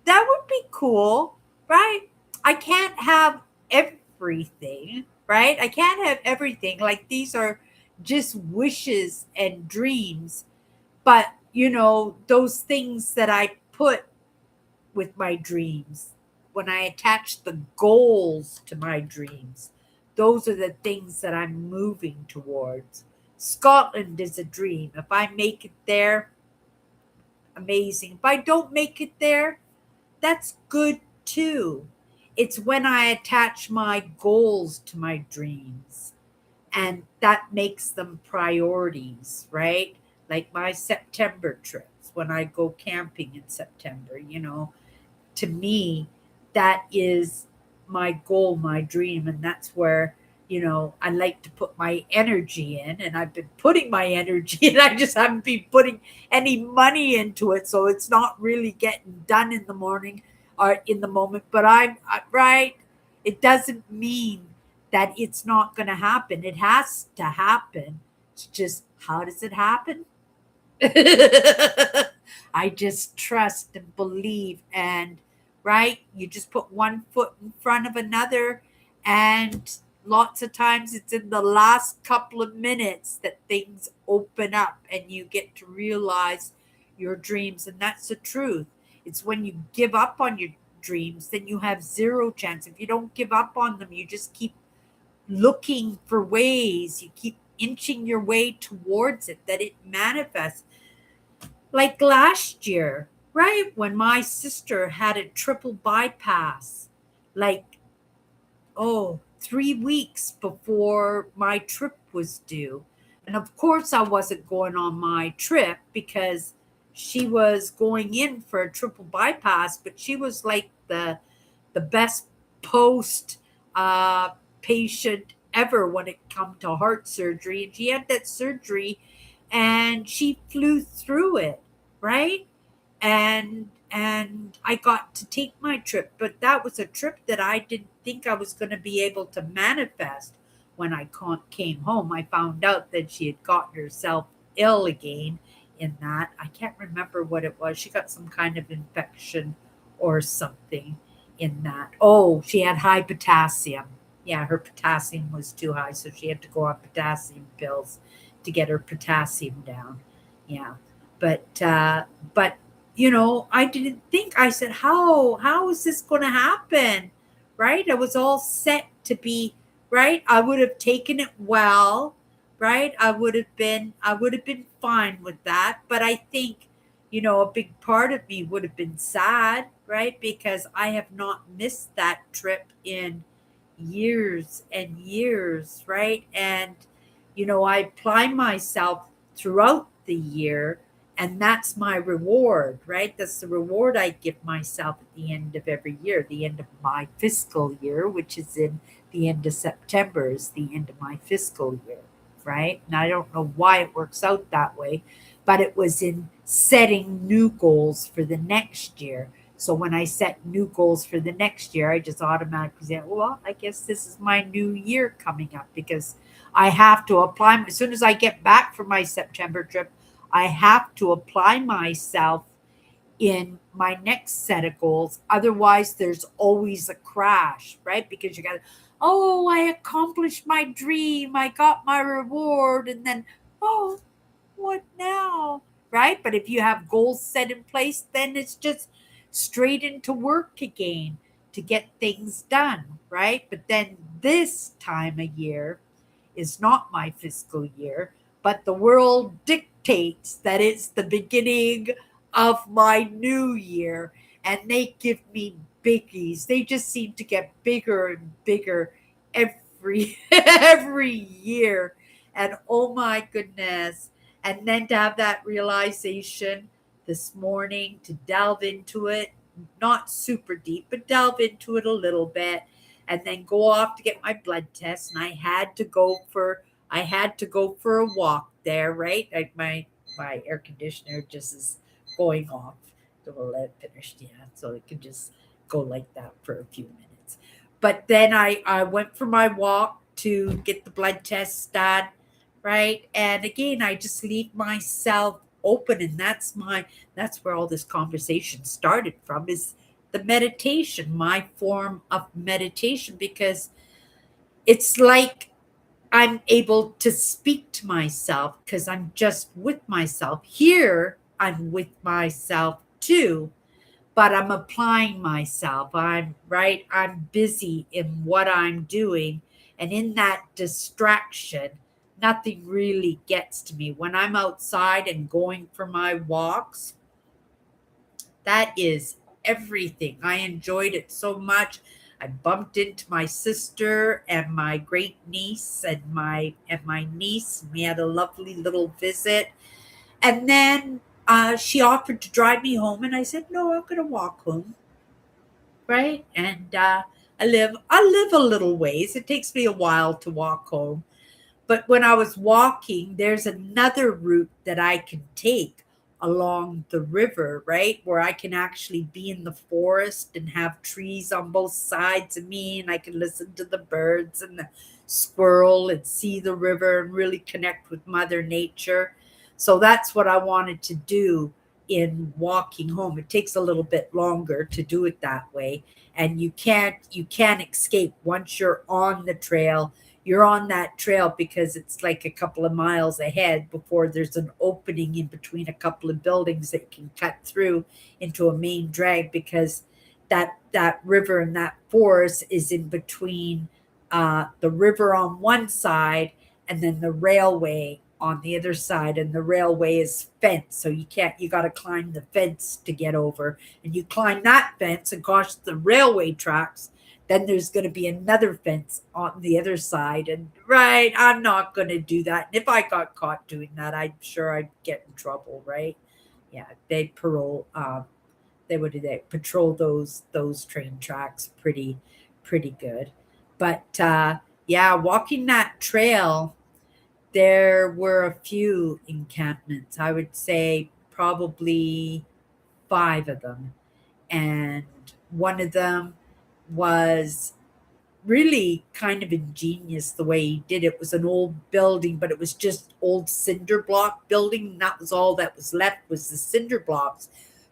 That would be cool, right? I can't have everything, right? I can't have everything. Like these are just wishes and dreams. But, those things that I put with my dreams, when I attach the goals to my dreams, those are the things that I'm moving towards. Scotland is a dream. If I make it there, amazing. If I don't make it there, that's good too. It's when I attach my goals to my dreams and that makes them priorities, right? Like my September trips when I go camping in September, to me, that is my goal, my dream. And that's where, I like to put my energy in. And I've been putting my energy and I just haven't been putting any money into it. So it's not really getting done in the morning or in the moment. But right. It doesn't mean that it's not going to happen. It has to happen. It's just, how does it happen? I just trust and believe and right, you just put one foot in front of another and lots of times it's in the last couple of minutes that things open up and you get to realize your dreams and that's the truth. It's when you give up on your dreams then you have zero chance. If you don't give up on them, you just keep looking for ways, you keep inching your way towards it that it manifests like last year, right? When my sister had a triple bypass, like, 3 weeks before my trip was due. And of course, I wasn't going on my trip because she was going in for a triple bypass, but she was like the best post uh, patient ever when it come to heart surgery. And she had that surgery and she flew through it, right? And I got to take my trip, but that was a trip that I didn't think I was going to be able to manifest. When I came home, I found out that she had gotten herself ill again in that. I can't remember what it was. She got some kind of infection or something in that. Oh, she had high potassium. Yeah, her potassium was too high, so she had to go on potassium pills to get her potassium down. Yeah. But I didn't think. I said, how is this going to happen? Right? I was all set to be right. I would have taken it well, right? I would have been fine with that. But I think, a big part of me would have been sad, right? Because I have not missed that trip in years and years, right? And I apply myself throughout the year and that's my reward, right? That's the reward I give myself at the end of every year, the end of my fiscal year, which is in the end of September, is the end of my fiscal year, right? And I don't know why it works out that way, but it was in setting new goals for the next year. So when I set new goals for the next year, I just automatically say, well, I guess this is my new year coming up because I have to apply. As soon as I get back from my September trip, I have to apply myself in my next set of goals. Otherwise, there's always a crash, right? Because you got, oh, I accomplished my dream, I got my reward, and then, oh, what now? Right? But if you have goals set in place, then it's just straight into work again to get things done, right? But then this time of year is not my fiscal year, but the world dictates that it's the beginning of my new year. And they give me biggies. They just seem to get bigger and bigger every every year. And oh my goodness. And then to have that realization this morning to delve into it, not super deep, but delve into it a little bit and then go off to get my blood test. And I had to go for a walk there, right? Like my air conditioner just is going off. So we'll let it finish, yeah. So it can just go like that for a few minutes. But then I went for my walk to get the blood test done, right? And again, I just leave myself open, and that's where all this conversation started from, is the meditation, my form of meditation, because it's like I'm able to speak to myself because I'm just with myself. Here, I'm with myself too, but I'm applying myself. I'm right. I'm busy in what I'm doing. And in that distraction, nothing really gets to me. When I'm outside and going for my walks, that is everything. I enjoyed it so much. I bumped into my sister and my great niece and my niece. We had a lovely little visit. And then she offered to drive me home, and I said, "No, I'm going to walk home." Right? And I live a little ways. It takes me a while to walk home, but when I was walking, there's another route that I can take along the river, right? Where I can actually be in the forest and have trees on both sides of me, and I can listen to the birds and the squirrel and see the river and really connect with Mother Nature. So that's what I wanted to do in walking home. It takes a little bit longer to do it that way, and you can't escape. Once you're on the trail, you're on that trail because it's like a couple of miles ahead before there's an opening in between a couple of buildings that you can cut through into a main drag, because that river and that forest is in between the river on one side and then the railway on the other side, and the railway is fenced, so you got to climb the fence to get over, and you climb that fence and cross the railway tracks. Then there's going to be another fence on the other side. And right, I'm not going to do that. And if I got caught doing that, I'm sure I'd get in trouble, right? Yeah, they would they patrol those train tracks pretty good. But yeah, walking that trail, there were a few encampments. I would say probably five of them, and one of them was really kind of ingenious the way he did it. It was an old building, but it was just old cinder block building. That was all that was left, was the cinder blocks.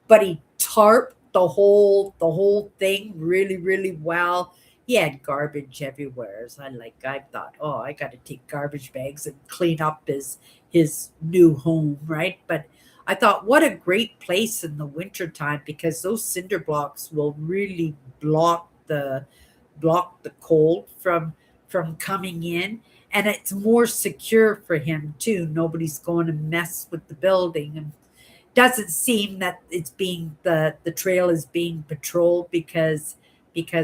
But he tarped the whole thing really, really well. He had garbage everywhere. So I thought, oh, I got to take garbage bags and clean up his new home, right? But I thought, what a great place in the wintertime, because those cinder blocks will really block the cold from coming in, and it's more secure for him too. Nobody's going to mess with the building, and doesn't seem that it's being the trail is being patrolled, because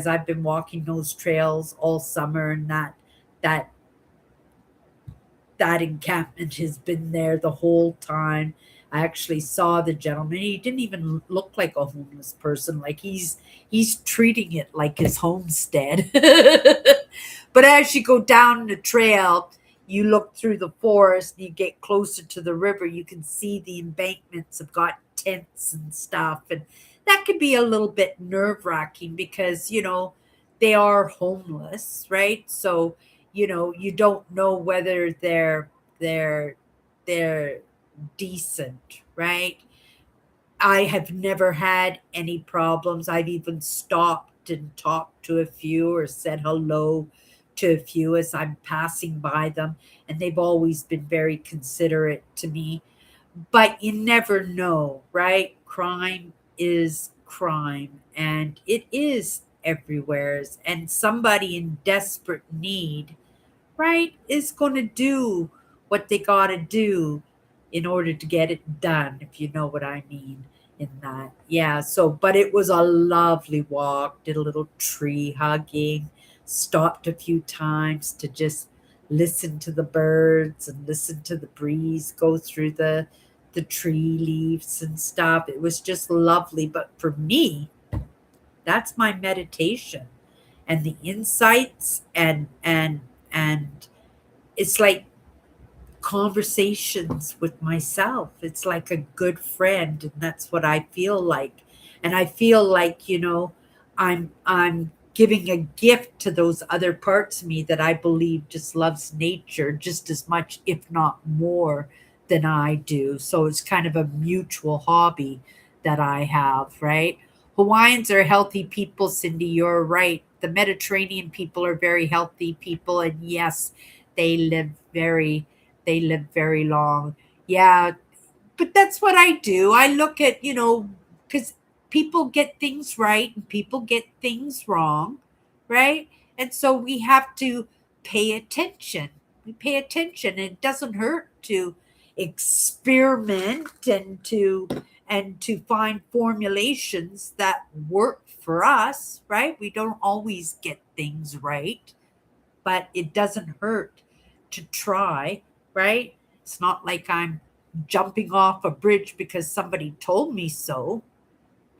I've been walking those trails all summer, and that that encampment has been there the whole time. I actually saw the gentleman. He didn't even look like a homeless person. Like he's treating it like his homestead. But as you go down the trail, you look through the forest, you get closer to the river, you can see the embankments have got tents and stuff. And that can be a little bit nerve-wracking because, they are homeless, right? So, you don't know whether they're decent, right? I have never had any problems. I've even stopped and talked to a few or said hello to a few as I'm passing by them, and they've always been very considerate to me. But you never know, right? Crime is crime, and it is everywhere. And somebody in desperate need, right, is going to do what they got to do in order to get it done, if you know what I mean in that. Yeah, so, but it was a lovely walk, did a little tree hugging, stopped a few times to just listen to the birds and listen to the breeze go through the tree leaves and stuff. It was just lovely. But for me, that's my meditation, and the insights, and it's like conversations with myself. It's like a good friend, and that's what I feel like. And I feel like, I'm giving a gift to those other parts of me that I believe just loves nature just as much, if not more, than I do. So it's kind of a mutual hobby that I have, right? Hawaiians are healthy people, Cindy. You're right. The Mediterranean people are very healthy people, and yes, they live very they live very long. Yeah, but that's what I do. I look at, because people get things right and people get things wrong, right? And so we have to pay attention. We pay attention. And it doesn't hurt to experiment and to find formulations that work for us, right? We don't always get things right, but it doesn't hurt to try, right? It's not like I'm jumping off a bridge because somebody told me so,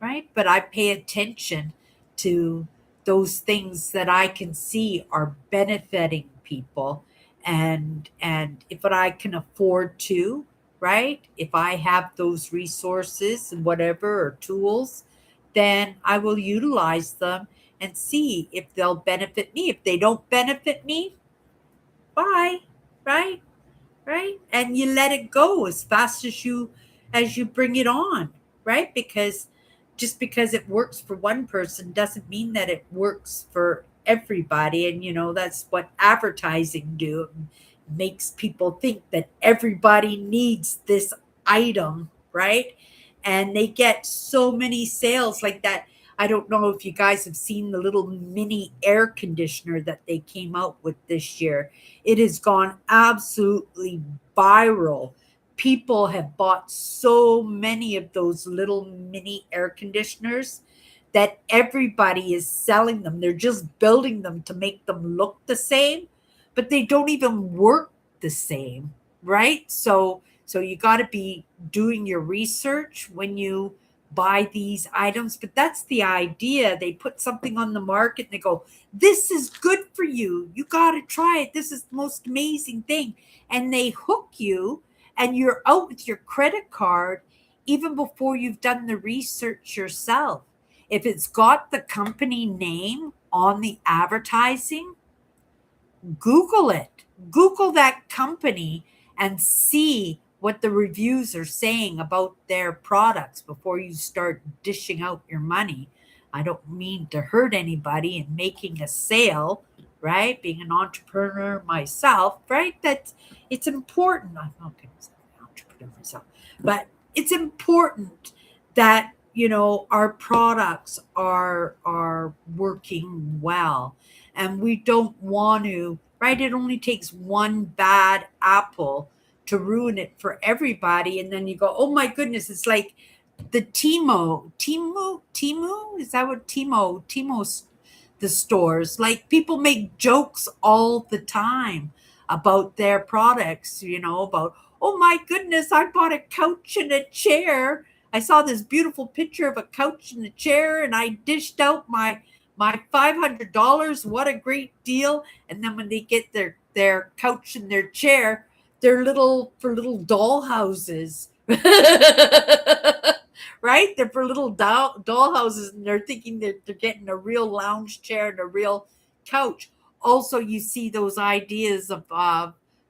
right? But I pay attention to those things that I can see are benefiting people, and if I can afford to, right? If I have those resources and whatever or tools, then I will utilize them and see if they'll benefit me. If they don't benefit me, bye, right? Right? And you let it go as fast as you bring it on, right? Because just because it works for one person doesn't mean that it works for everybody. And that's what advertising do. It makes people think that everybody needs this item, right? And they get so many sales like that. I don't know if you guys have seen the little mini air conditioner that they came out with this year. It has gone absolutely viral. People have bought so many of those little mini air conditioners that everybody is selling them. They're just building them to make them look the same, but they don't even work the same, right? So you got to be doing your research when you buy these items, but that's the idea. They put something on the market and they go, this is good for you. You got to try it. This is the most amazing thing. And they hook you, and you're out with your credit card even before you've done the research yourself. If it's got the company name on the advertising, Google it. Google that company and see what the reviews are saying about their products before you start dishing out your money. I don't mean to hurt anybody in making a sale, right? Being an entrepreneur myself, right? That's it's important. I'm not going to say an entrepreneur myself, but it's important that our products are working well, and we don't want to, right? It only takes one bad apple to ruin it for everybody, and then you go, oh my goodness, it's like the Timu, is that what Timo's the stores, like people make jokes all the time about their products, about, oh my goodness, I bought a couch and a chair. I saw this beautiful picture of a couch and a chair, and I dished out my $500. What a great deal! And then when they get their couch and their chair, they're little doll houses. Right? They're for little doll houses, and they're thinking that they're getting a real lounge chair and a real couch. Also, you see those ideas of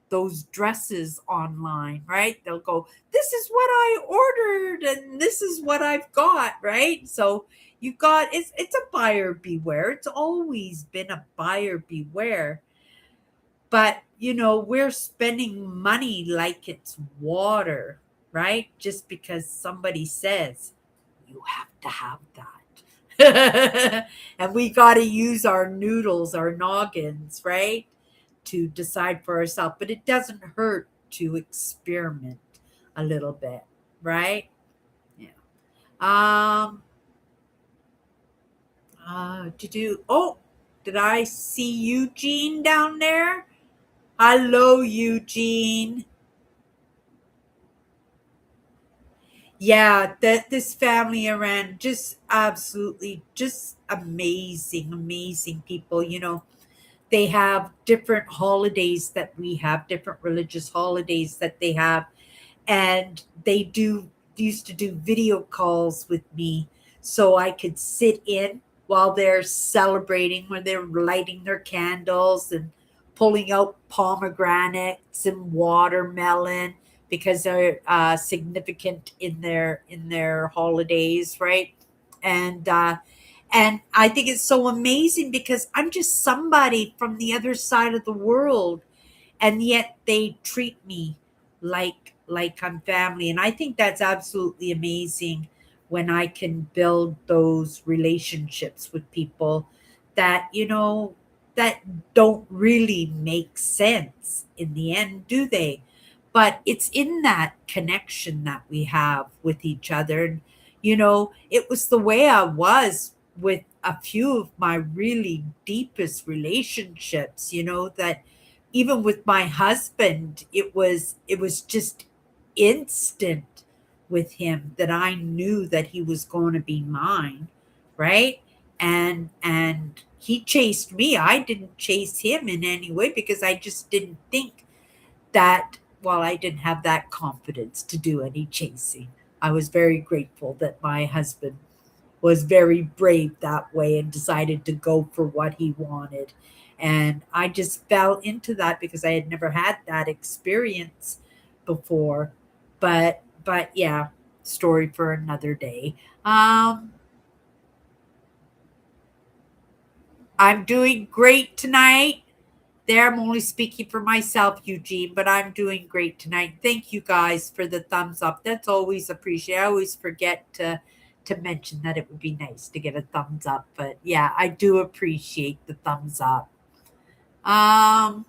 those dresses online, right? They'll go, this is what I ordered and this is what I've got, right? So you got, it's a buyer beware. It's always been a buyer beware. But we're spending money like it's water, right? Just because somebody says you have to have that. And we got to use our noodles, our noggins, right? To decide for ourselves. But it doesn't hurt to experiment a little bit, right? Yeah. Um, oh, did I see Eugene down there? Hello, Eugene. Yeah, that this family around, just absolutely just amazing, amazing people. They have different holidays that we have, different religious holidays that they have, and they do used to do video calls with me so I could sit in while they're celebrating, when they're lighting their candles and pulling out pomegranates and watermelon because they're significant in their holidays, right? And I think it's so amazing because I'm just somebody from the other side of the world, and yet they treat me like I'm family. And I think that's absolutely amazing when I can build those relationships with people that, that don't really make sense in the end, do they? But it's in that connection that we have with each other. And, it was the way I was with a few of my really deepest relationships, that even with my husband, it was just instant with him that I knew that he was going to be mine, right? And he chased me. I didn't chase him in any way because I just didn't think that, well, I didn't have that confidence to do any chasing. I was very grateful that my husband was very brave that way and decided to go for what he wanted. And I just fell into that because I had never had that experience before. But yeah, story for another day. Um I'm doing great tonight. There, I'm only speaking for myself, Eugene, but I'm doing great tonight. Thank you guys for the thumbs up. That's always appreciated. I always forget to mention that it would be nice to get a thumbs up, but yeah, I do appreciate the thumbs up. Um,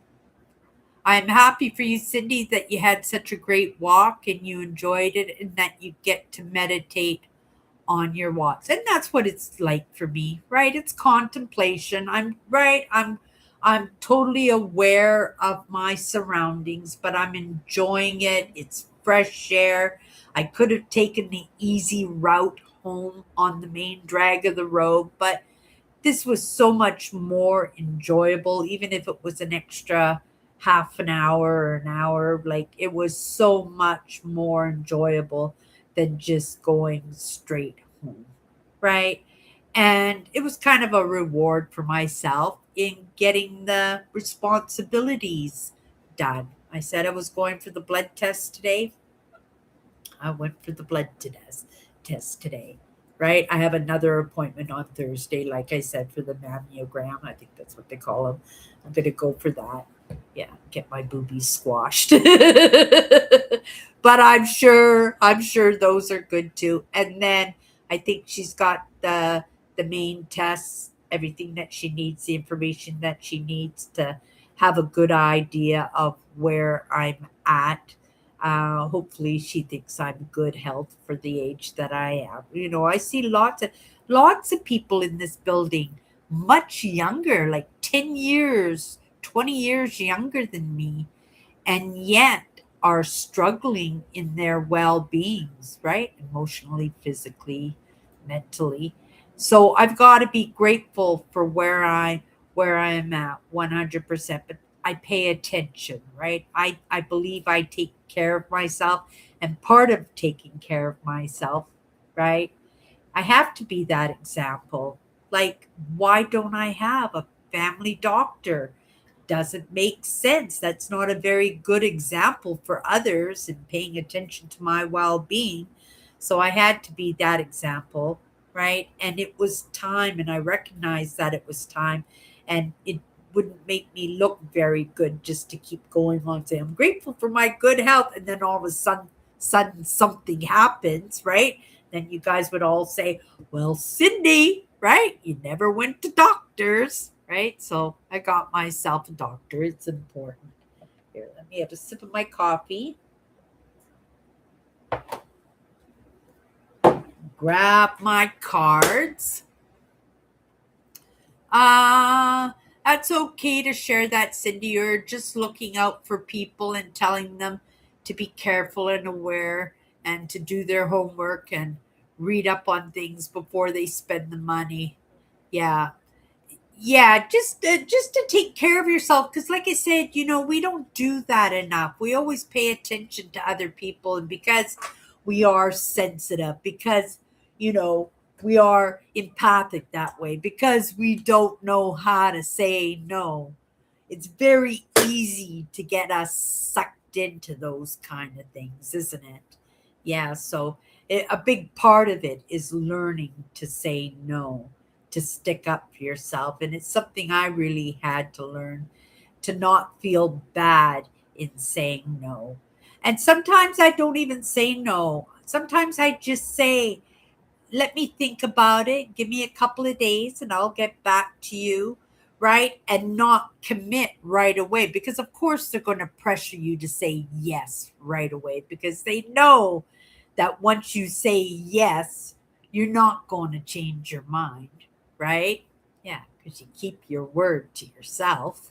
I'm happy for you, Cindy, that you had such a great walk and you enjoyed it, and that you get to meditate on your walks. And that's what it's like for me, right? It's contemplation. I'm right. I'm totally aware of my surroundings, but I'm enjoying it. It's fresh air. I could have taken the easy route home on the main drag of the road, but this was so much more enjoyable, even if it was an extra half an hour or an hour. Like, it was so much more enjoyable than just going straight home, right? And it was kind of a reward for myself in getting the responsibilities done. I said I was going for the blood test today. I went for the blood test today, right? I have another appointment on Thursday, like I said, for the mammogram. I think that's what they call them. I'm going to go for that. Yeah, get my boobies squashed. But I'm sure those are good too. And then I think she's got the main tests, everything that she needs, the information that she needs to have a good idea of where I'm at. Hopefully, she thinks I'm good health for the age that I am. I see lots of people in this building much younger, like 10 years, 20 years younger than me, and yet are struggling in their well-beings, right? Emotionally, physically, mentally. So I've got to be grateful for where I am at 100%, but I pay attention, right? I believe I take care of myself, and part of taking care of myself, right? I have to be that example. Like, why don't I have a family doctor? Doesn't make sense. That's not a very good example for others in paying attention to my well being. So I had to be that example, right? And it was time, and I recognized that it was time, and it wouldn't make me look very good just to keep going on saying I'm grateful for my good health, and then all of a sudden something happens, right? Then you guys would all say, well, Cindy, right? You never went to doctors, right? So I got myself a doctor. It's important. Here, let me have a sip of my coffee. Grab my cards. Uh, that's okay to share that, Cindy. You're just looking out for people and telling them to be careful and aware and to do their homework and read up on things before they spend the money. Yeah, yeah, just to take care of yourself, because like I said, we don't do that enough. We always pay attention to other people, and because we are sensitive, because you know we are empathic that way because we don't know how to say no. It's very easy to get us sucked into those kind of things, isn't it? Yeah, so a big part of it is learning to say no, to stick up for yourself. And it's something I really had to learn, to not feel bad in saying no. And sometimes I don't even say no. Sometimes I just say, let me think about it. Give me a couple of days and I'll get back to you, right? And not commit right away because, of course, they're going to pressure you to say yes right away because they know that once you say yes, you're not going to change your mind, right? Yeah, because you keep your word to yourself.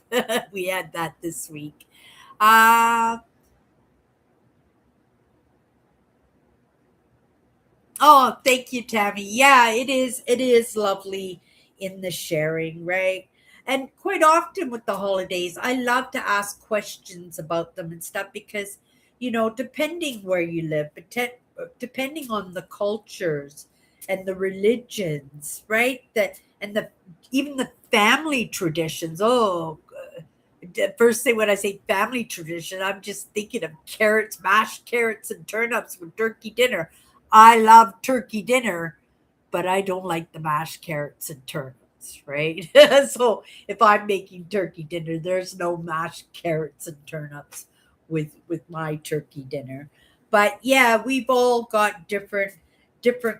We had that this week. Uh, Oh, thank you, Tammy. Yeah, it is. It is lovely in the sharing, right? And quite often with the holidays, I love to ask questions about them and stuff because, depending where you live, but depending on the cultures and the religions, right? That and the even the family traditions. Oh, the first thing when I say family tradition, I'm just thinking of carrots, mashed carrots, and turnips with turkey dinner. I love turkey dinner, but I don't like the mashed carrots and turnips, right? So if I'm making turkey dinner, there's no mashed carrots and turnips with my turkey dinner. But yeah, we've all got different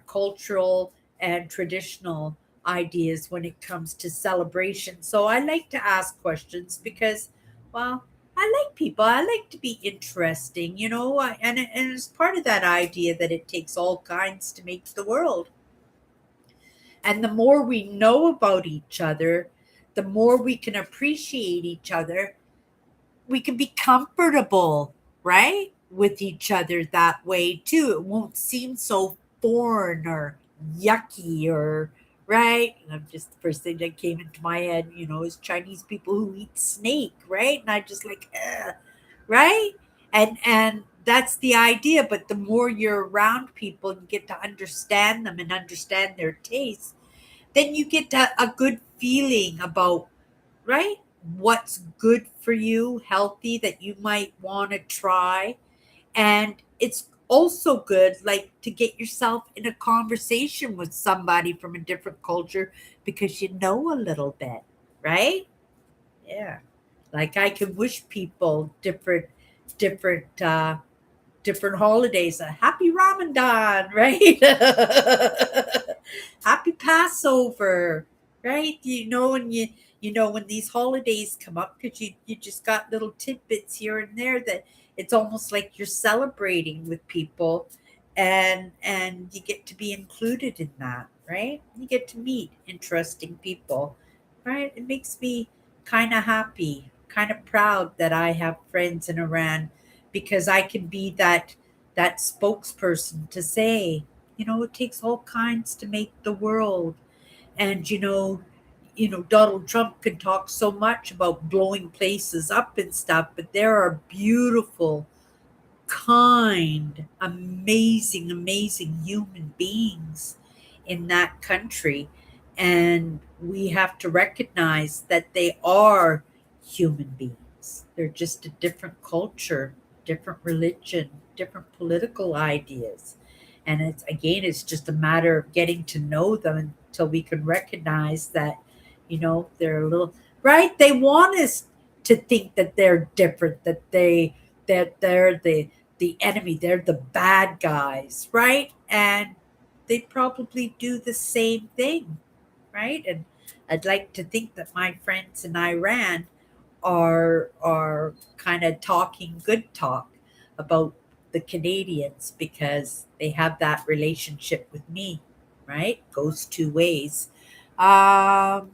cultural and traditional ideas when it comes to celebration. So I like to ask questions because, well, I like people. I like to be interesting, and it's part of that idea that it takes all kinds to make the world. And the more we know about each other, the more we can appreciate each other, we can be comfortable, right? With each other that way too. It won't seem so foreign or yucky or right. And I'm just the first thing that came into my head, is Chinese people who eat snake, right? And I just like, ugh, right? And that's the idea. But the more you're around people and get to understand them and understand their tastes, then you get a good feeling about, right? What's good for you, healthy that you might want to try. And it's also good, like, to get yourself in a conversation with somebody from a different culture because you know a little bit, right? Yeah. Like I can wish people different holidays. A happy Ramadan, right? Happy Passover, right? When these holidays come up, because you just got little tidbits here and there that it's almost like you're celebrating with people, and you get to be included in that, right? You get to meet interesting people, right? It makes me kind of happy, kind of proud that I have friends in Iran because I can be that spokesperson to say, it takes all kinds to make the world. And Donald Trump can talk so much about blowing places up and stuff, but there are beautiful, kind, amazing, amazing human beings in that country. And we have to recognize that they are human beings. They're just a different culture, different religion, different political ideas. And it's just a matter of getting to know them until we can recognize that, they're a little, right? They want us to think that they're different, that they're the enemy, they're the bad guys, right? And they probably do the same thing, right? And I'd like to think that my friends in Iran are kind of talking good talk about the Canadians because they have that relationship with me, right? Goes two ways. Um,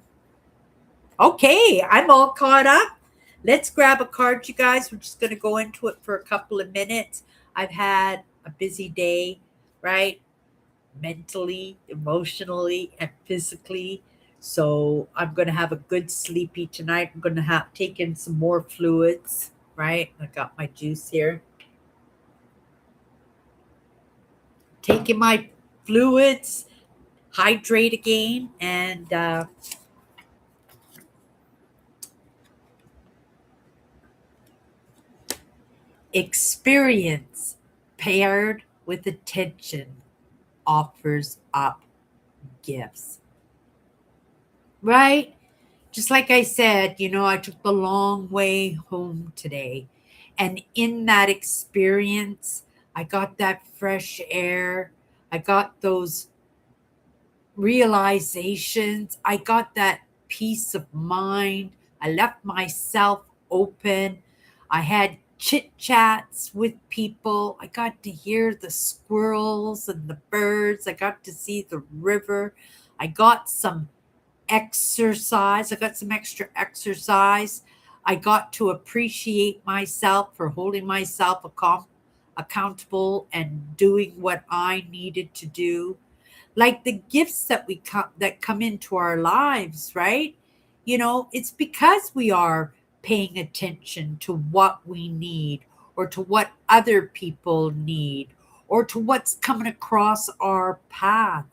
Okay, I'm all caught up. Let's grab a card, you guys. We're just going to go into it for a couple of minutes. I've had a busy day, right? Mentally, emotionally, and physically. So I'm going to have a good sleepy tonight. I'm going to have taken some more fluids, right? I got my juice here. Taking my fluids, hydrate again, and experience paired with attention offers up gifts, right? Just like I said, I took the long way home today. And in that experience, I got that fresh air. I got those realizations. I got that peace of mind. I left myself open. I had chit chats with people. I got to hear the squirrels and the birds. I got to see the river. I got some exercise. I got some extra exercise. I got to appreciate myself for holding myself accountable and doing what I needed to do. Like the gifts that come into our lives, right? It's because we are paying attention to what we need, or to what other people need, or to what's coming across our path,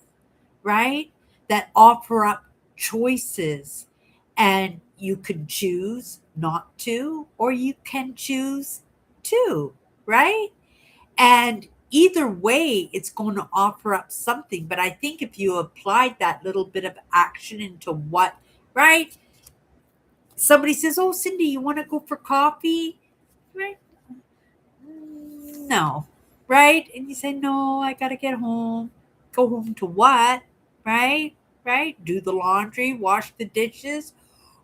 right? That offer up choices. And you can choose not to, or you can choose to, right? And either way, it's going to offer up something. But I think if you applied that little bit of action into what, right? Somebody says, "Oh, Cindy, you want to go for coffee?" Right? No, right? And you say, "No, I got to get home." Go home to what? Right? Right? Do the laundry, wash the dishes,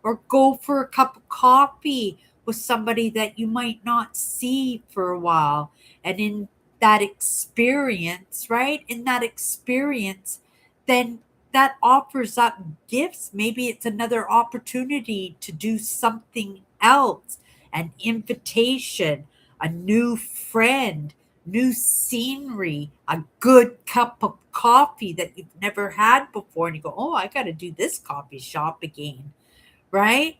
or go for a cup of coffee with somebody that you might not see for a while. And in that experience, right? In that experience, then that offers up gifts. Maybe it's another opportunity to do something else, an invitation, a new friend, new scenery, a good cup of coffee that you've never had before. And you go, "Oh, I got to do this coffee shop again," right?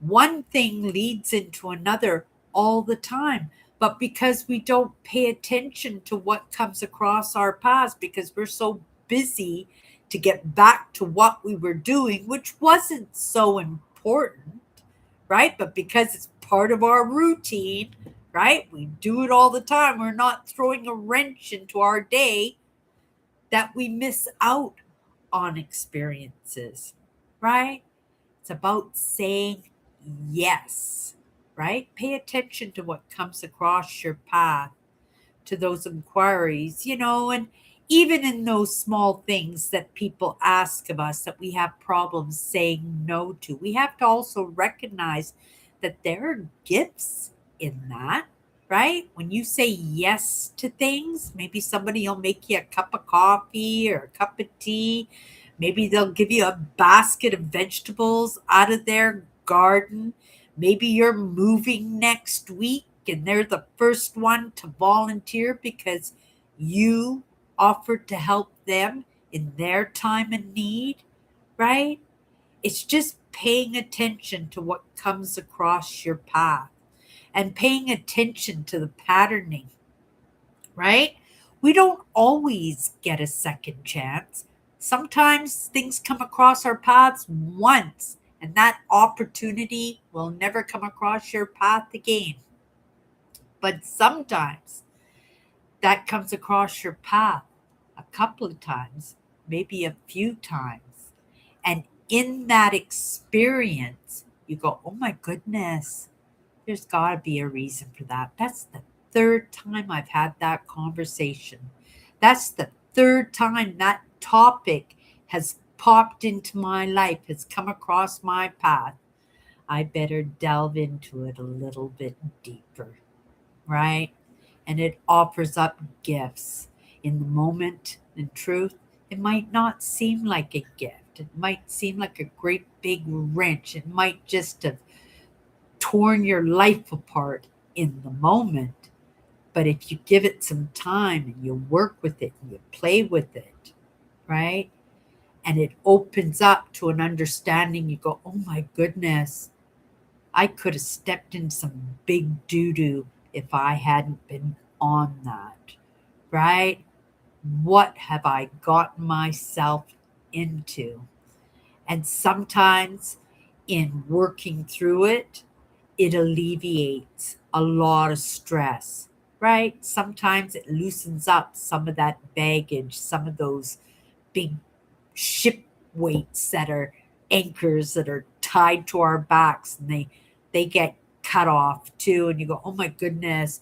One thing leads into another all the time. But because we don't pay attention to what comes across our paths, because we're so busy to get back to what we were doing, which wasn't so important, right? But because it's part of our routine, right? We do it all the time. We're not throwing a wrench into our day, that we miss out on experiences, right? It's about saying yes, right? Pay attention to what comes across your path, to those inquiries, and even in those small things that people ask of us that we have problems saying no to, we have to also recognize that there are gifts in that, right? When you say yes to things, maybe somebody will make you a cup of coffee or a cup of tea. Maybe they'll give you a basket of vegetables out of their garden. Maybe you're moving next week and they're the first one to volunteer because you offered to help them in their time of need, right? It's just paying attention to what comes across your path and paying attention to the patterning, right? We don't always get a second chance. Sometimes things come across our paths once, and that opportunity will never come across your path again. But sometimes that comes across your path a couple of times, maybe a few times. And in that experience, you go, "Oh my goodness, there's got to be a reason for that." That's the third time I've had that conversation. That's the third time that topic has popped into my life, has come across my path. I better delve into it a little bit deeper, right? And it offers up gifts. In the moment, in truth, it might not seem like a gift. It might seem like a great big wrench. It might just have torn your life apart in the moment. But if you give it some time and you work with it and you play with it, right? And it opens up to an understanding, you go, "Oh my goodness, I could have stepped in some big doo doo if I hadn't been on that," right? What have I gotten myself into. And sometimes in working through it, it alleviates a lot of stress, right? Sometimes it loosens up some of that baggage, some of those big ship weights that are anchors that are tied to our backs, and they get cut off too, and you go, oh my goodness,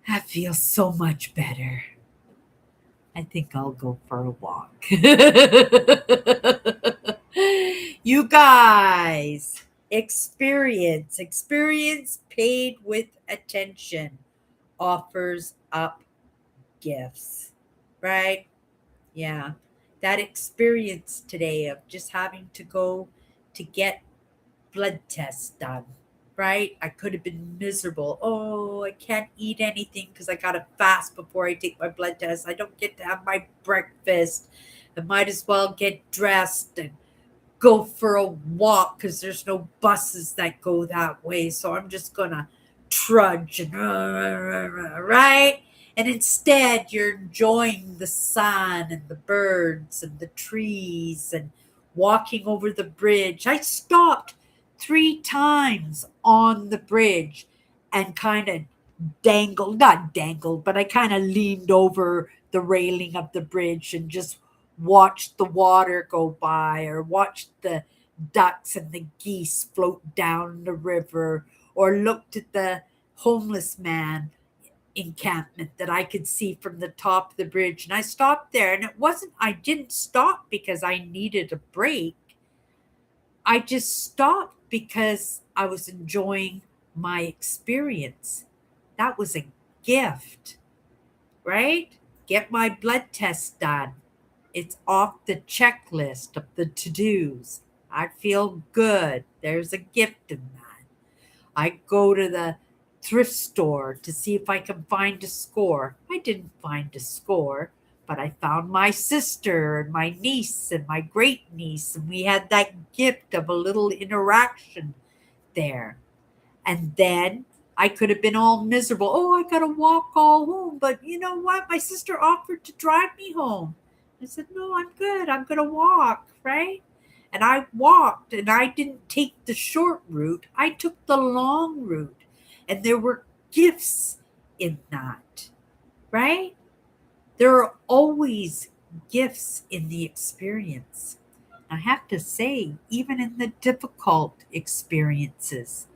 that feels so much better. I think I'll go for a walk. You guys, experience paid with attention offers up gifts, right? Yeah. That experience today of just having to go to get blood tests done, right? I could have been miserable. Oh, I can't eat anything because I got to fast before I take my blood test. I don't get to have my breakfast. I might as well get dressed and go for a walk because there's no buses that go that way. So I'm just going to trudge and right? And instead, you're enjoying the sun and the birds and the trees and walking over the bridge. I stopped 3 times on the bridge and kind of not dangled, but I kind of leaned over the railing of the bridge and just watched the water go by or watched the ducks and the geese float down the river or looked at the homeless man encampment that I could see from the top of the bridge. And I stopped there, and I didn't stop because I needed a break. I just stopped because I was enjoying my experience. That was a gift, right? Get my blood test done. It's off the checklist of the to dos. I feel good. There's a gift in that. I go to the thrift store to see if I can find a score. I didn't find a score, but I found my sister and my niece and my great niece, and we had that gift of a little interaction there. And then I could have been all miserable. Oh, I got to walk all home. But you know what? My sister offered to drive me home. I said, no, I'm good. I'm going to walk, right? And I walked and I didn't take the short route. I took the long route. And there were gifts in that, right? There are always gifts in the experience. I have to say, even in the difficult experiences,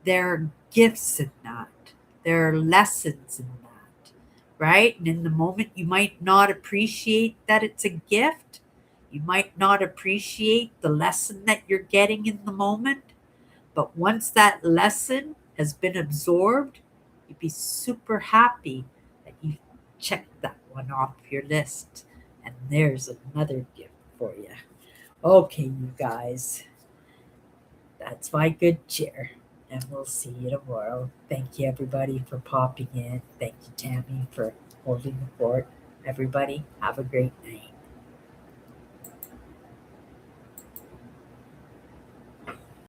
there are gifts in that. There are lessons in that, right? And in the moment, you might not appreciate that it's a gift. You might not appreciate the lesson that you're getting in the moment. But once that lesson has been absorbed, you'd be super happy that you checked that one off your list. And there's another gift for you. Okay, you guys, that's my good cheer. And we'll see you tomorrow. Thank you, everybody, for popping in. Thank you, Tammy, for holding the fort. Everybody, have a great night.